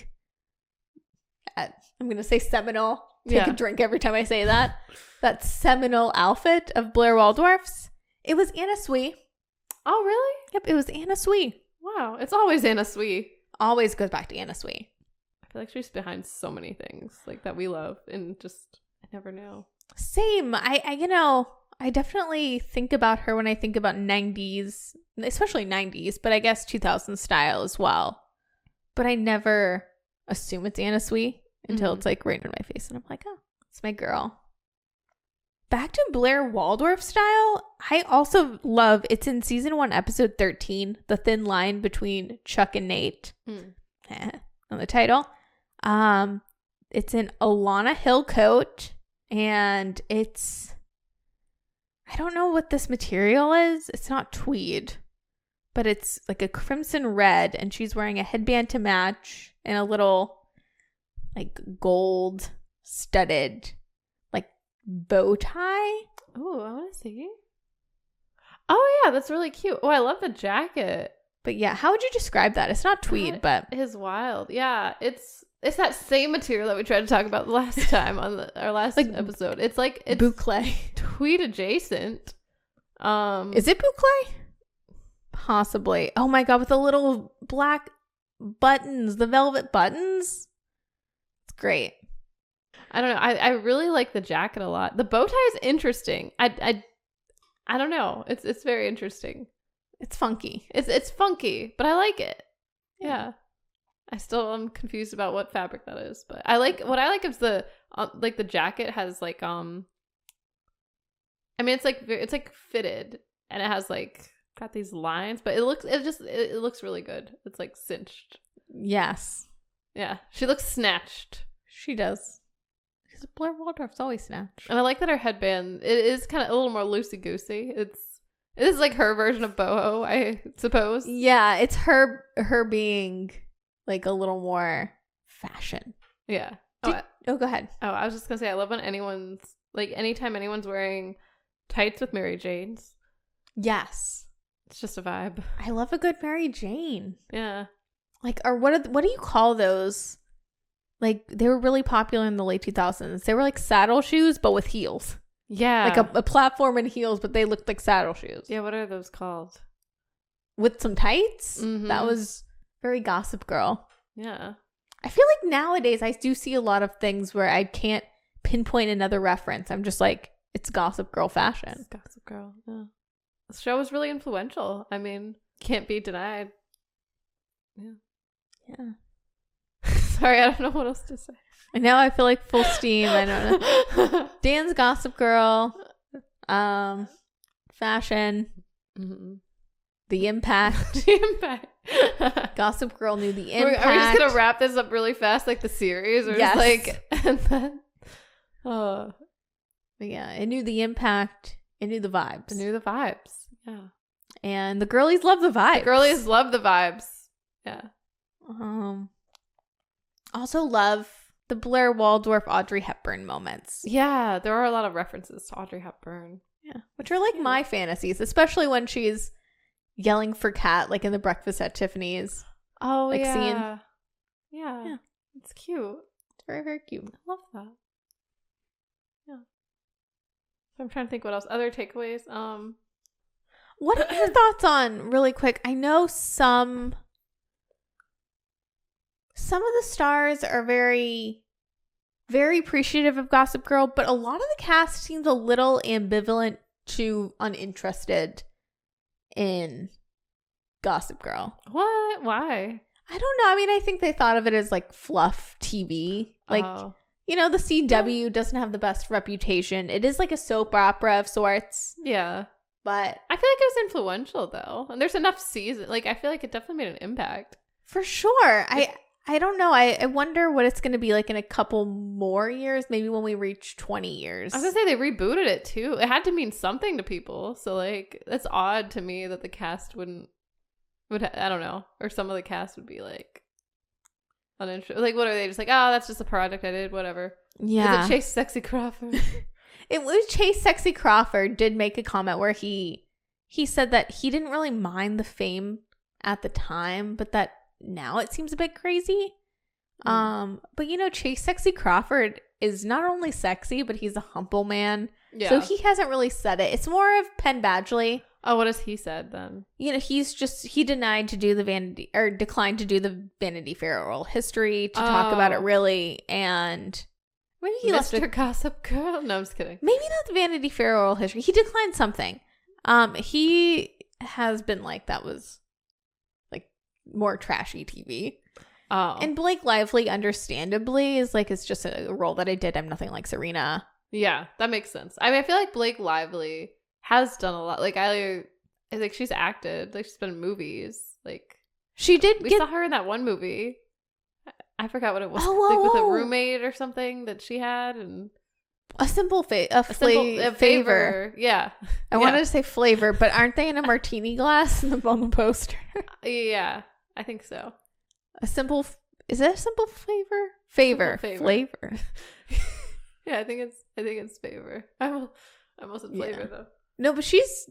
I'm going to say seminal. Take a drink every time I say that. That seminal outfit of Blair Waldorf's. It was Anna Sui. Oh, really? Yep, it was Anna Sui. Wow. It's always Anna Sui. Always goes back to Anna Sui. I feel like she's behind so many things like that we love and just I never know. Same. I definitely think about her when I think about 90s, especially 90s, but I guess 2000 style as well. But I never assume it's Anna Sui until it's like right in my face and I'm like, oh, it's my girl. Back to Blair Waldorf style, I also love, it's in season 1, episode 13, the thin line between Chuck and Nate on the title. It's an Alana Hill coat and it's, I don't know what this material is. It's not tweed, but it's like a crimson red and she's wearing a headband to match and a little like gold studded like bow tie. Oh, I want to see. Oh yeah, that's really cute. Oh, I love the jacket. But yeah, how would you describe that? It's not tweed, but it is wild. Yeah, it's that same material that we tried to talk about last time on our last episode. It's like it's boucle, tweed adjacent. Is it boucle? Possibly. Oh my god, with the little black buttons, the velvet buttons. It's great. I don't know. I really like the jacket a lot. The bow tie is interesting. I don't know. It's very interesting. It's funky. It's funky, but I like it. Yeah. I still am confused about what fabric that is, but what I like is the like the jacket has like I mean it's like fitted and it has like got these lines, but it looks really good. It's like cinched. Yes. Yeah. She looks snatched. She does. Because Blair Waldorf's always snatched. And I like that her headband, it is kind of a little more loosey-goosey. It is like her version of boho, I suppose. Yeah, it's her being like a little more fashion. Yeah. Go ahead. Oh, I was just gonna say I love when anytime anyone's wearing tights with Mary Janes. Yes. It's just a vibe. I love a good Mary Jane. Yeah. Like, or what do you call those? Like, they were really popular in the late 2000s. They were like saddle shoes, but with heels. Yeah. Like a platform and heels, but they looked like saddle shoes. Yeah, what are those called? With some tights? Mm-hmm. That was very Gossip Girl. Yeah. I feel like nowadays I do see a lot of things where I can't pinpoint another reference. I'm just like, it's Gossip Girl fashion. It's Gossip Girl, yeah. The show was really influential. I mean, can't be denied. Yeah. Yeah. Sorry, I don't know what else to say. And now I feel like full steam. I don't know. Dan's Gossip Girl. Fashion. Mm-hmm. The impact. The impact. Gossip Girl knew the impact. Are we just gonna wrap this up really fast, like the series, or yes. just like and then? Oh, but yeah, it knew the impact. It knew the vibes. it knew the vibes. Yeah, And the girlies love the vibes. The girlies love the vibes. Yeah. Also love the Blair Waldorf Audrey Hepburn moments. Yeah, there are a lot of references to Audrey Hepburn. Yeah, which are like my fantasies, especially when she's yelling for Kat, like in the Breakfast at Tiffany's. Oh, like yeah. Scene. Yeah. It's cute. It's very, very cute. I love that. Yeah. So I'm trying to think what else. Other takeaways. What are your thoughts on, really quick? I know some of the stars are very, very appreciative of Gossip Girl, but a lot of the cast seems a little ambivalent to uninterested in Gossip Girl. What? Why? I don't know. I mean, I think they thought of it as like fluff TV. Like, you know, the CW doesn't have the best reputation. It is like a soap opera of sorts. Yeah. But I feel like it was influential though. And there's enough season. Like, I feel like it definitely made an impact. For sure. I don't know. I wonder what it's going to be like in a couple more years, maybe when we reach 20 years. I was going to say they rebooted it too. It had to mean something to people. So, like, that's odd to me that the cast I don't know. Or some of the cast would be like uninterested. Like, what are they? Just like, oh, that's just a project I did, whatever. Yeah. Is it Chase Sexy Crawford? It was Chase Sexy Crawford did make a comment where he said that he didn't really mind the fame at the time, but that now it seems a bit crazy. But you know, Chase Sexy Crawford is not only sexy, but he's a humble man. Yeah. So he hasn't really said it. It's more of Penn Badgley. Oh, what has he said then? You know, he declined to do the Vanity Fair oral history to talk about it really, and maybe he left Mr. Gossip Girl. No, I'm just kidding. Maybe not the Vanity Fair oral history. He declined something. He has been like that was like more trashy TV. Oh. And Blake Lively, understandably, is like, it's just a role that I did. I'm nothing like Serena. Yeah, that makes sense. I mean, I feel like Blake Lively has done a lot. Like, I like she's acted. Like, she's been in movies. Like, she did. We saw her in that one movie. I forgot what it was. Oh, like with a roommate or something that she had, and a simple favor. Yeah, I wanted to say flavor, but aren't they in a martini glass on the poster? Yeah, I think so. Is it a simple flavor? Flavor. Yeah, I think it's favor. I almost flavor though. No, but she's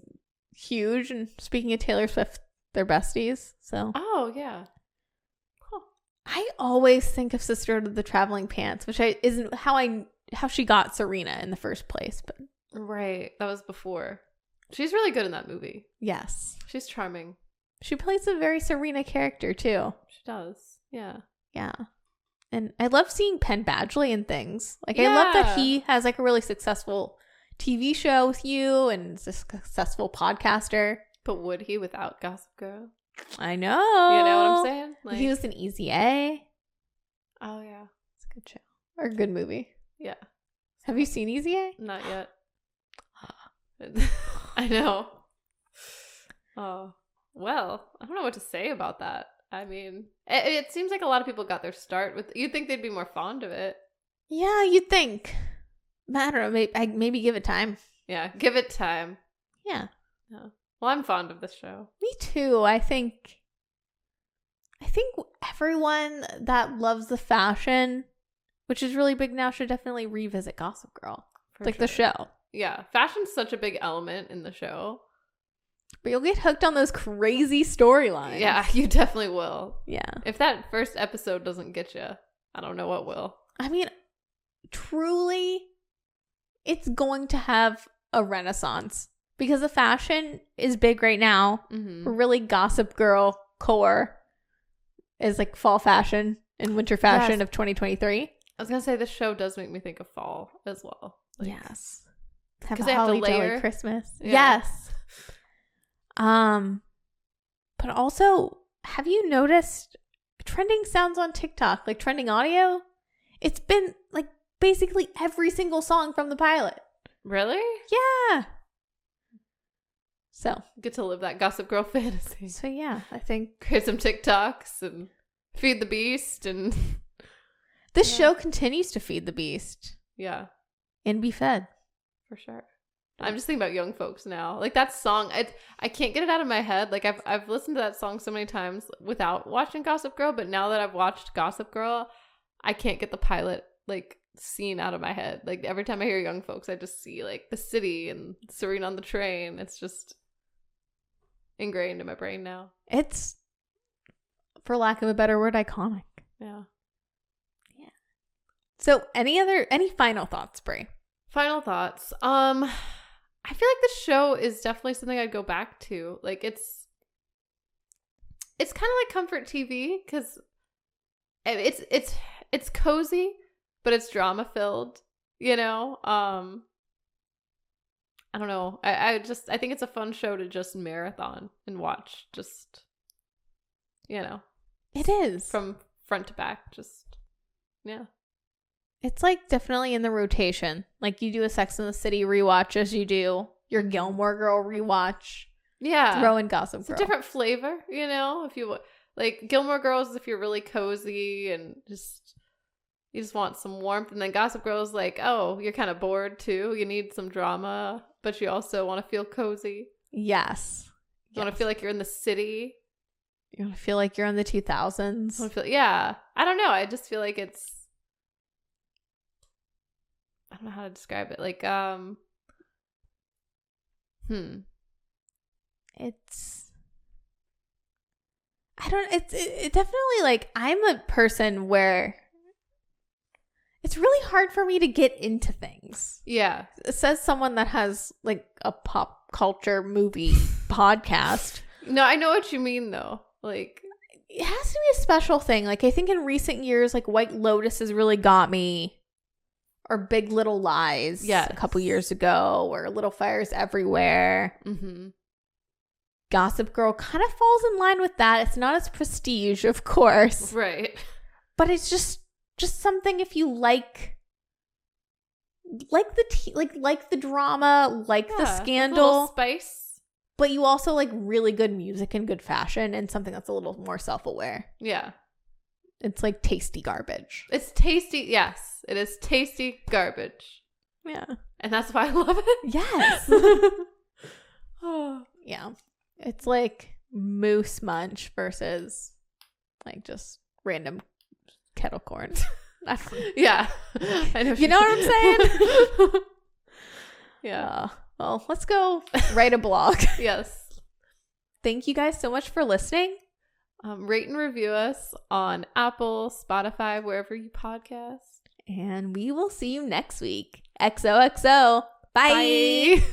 huge. And speaking of Taylor Swift, they're besties. So. Oh yeah. Huh. I always think of Sisterhood of the Traveling Pants, which isn't how she got Serena in the first place, but. Right, that was before. She's really good in that movie. Yes, she's charming. She plays a very Serena character too. She does. Yeah. Yeah. And I love seeing Penn Badgley in things. Like, I love that he has like a really successful TV show with you and is a successful podcaster. But would he without Gossip Girl? I know. You know what I'm saying? Like, he was in Easy A. Oh, yeah. It's a good show. Or a good movie. Yeah. Have you seen Easy A? Not yet. I know. Oh. Well, I don't know what to say about that. I mean, it seems like a lot of people got their start with. You'd think they'd be more fond of it. Yeah, you'd think. I don't know. Maybe give it time. Yeah, give it time. Yeah. Well, I'm fond of this show. Me too. I think everyone that loves the fashion, which is really big now, should definitely revisit Gossip Girl. The show. Yeah, fashion's such a big element in the show. But you'll get hooked on those crazy storylines. Yeah, you definitely will. Yeah. If that first episode doesn't get you, I don't know what will. I mean, truly, it's going to have a renaissance because the fashion is big right now. Mm-hmm. Really, Gossip Girl core is like fall fashion and winter fashion of 2023. I was going to say, this show does make me think of fall as well. Like, yes. Because they have to layer Christmas. Yeah. Yes. But also, have you noticed trending sounds on TikTok, like trending audio? It's been like basically every single song from the pilot. Really? Yeah. So get to live that Gossip Girl fantasy. So yeah, I think create some TikToks and feed the beast, and this show continues to feed the beast. Yeah. And be fed. For sure. I'm just thinking about young folks now. Like that song, I can't get it out of my head. Like I've listened to that song so many times without watching Gossip Girl, but now that I've watched Gossip Girl, I can't get the pilot like scene out of my head. Like every time I hear young folks, I just see like the city and Serena on the train. It's just ingrained in my brain now. It's, for lack of a better word, iconic. Yeah. So any final thoughts, Brie? Final thoughts. I feel like the show is definitely something I'd go back to. Like it's kind of like comfort TV because it's cozy, but it's drama filled. You know. I don't know. I think it's a fun show to just marathon and watch. Just, you know. It is from front to back. Just yeah. It's like definitely in the rotation. Like you do a Sex and the City rewatch as you do your Gilmore Girl rewatch. Yeah. Throw in Gossip Girl. It's a different flavor, you know, if you like Gilmore Girls if you're really cozy and you just want some warmth, and then Gossip Girl is like, oh, you're kind of bored too. You need some drama, but you also want to feel cozy. Yes. You want to feel like you're in the city. You want to feel like you're in the 2000s. Yeah. I don't know. I just feel like it's, I don't know how to describe it. Like, it definitely, like, I'm a person where it's really hard for me to get into things. Yeah. It says someone that has like a pop culture movie podcast. No, I know what you mean though. Like, it has to be a special thing. Like, I think in recent years, like White Lotus has really got me. Or Big Little Lies, a couple years ago, or Little Fires Everywhere. Mm-hmm. Gossip Girl kind of falls in line with that. It's not as prestige, of course, right? But it's just something if you like the drama, the scandal, spice, but you also like really good music and good fashion, and something that's a little more self-aware. Yeah. It's like tasty garbage. It's tasty. Yes, it is tasty garbage. Yeah. And that's why I love it. Yes. Oh, yeah. It's like Moose Munch versus like just random kettle corn. Yeah. I know. You know what I'm saying? Yeah. Well, let's go write a blog. Yes. Thank you guys so much for listening. Rate and review us on Apple, Spotify, wherever you podcast. And we will see you next week. XOXO. Bye. Bye.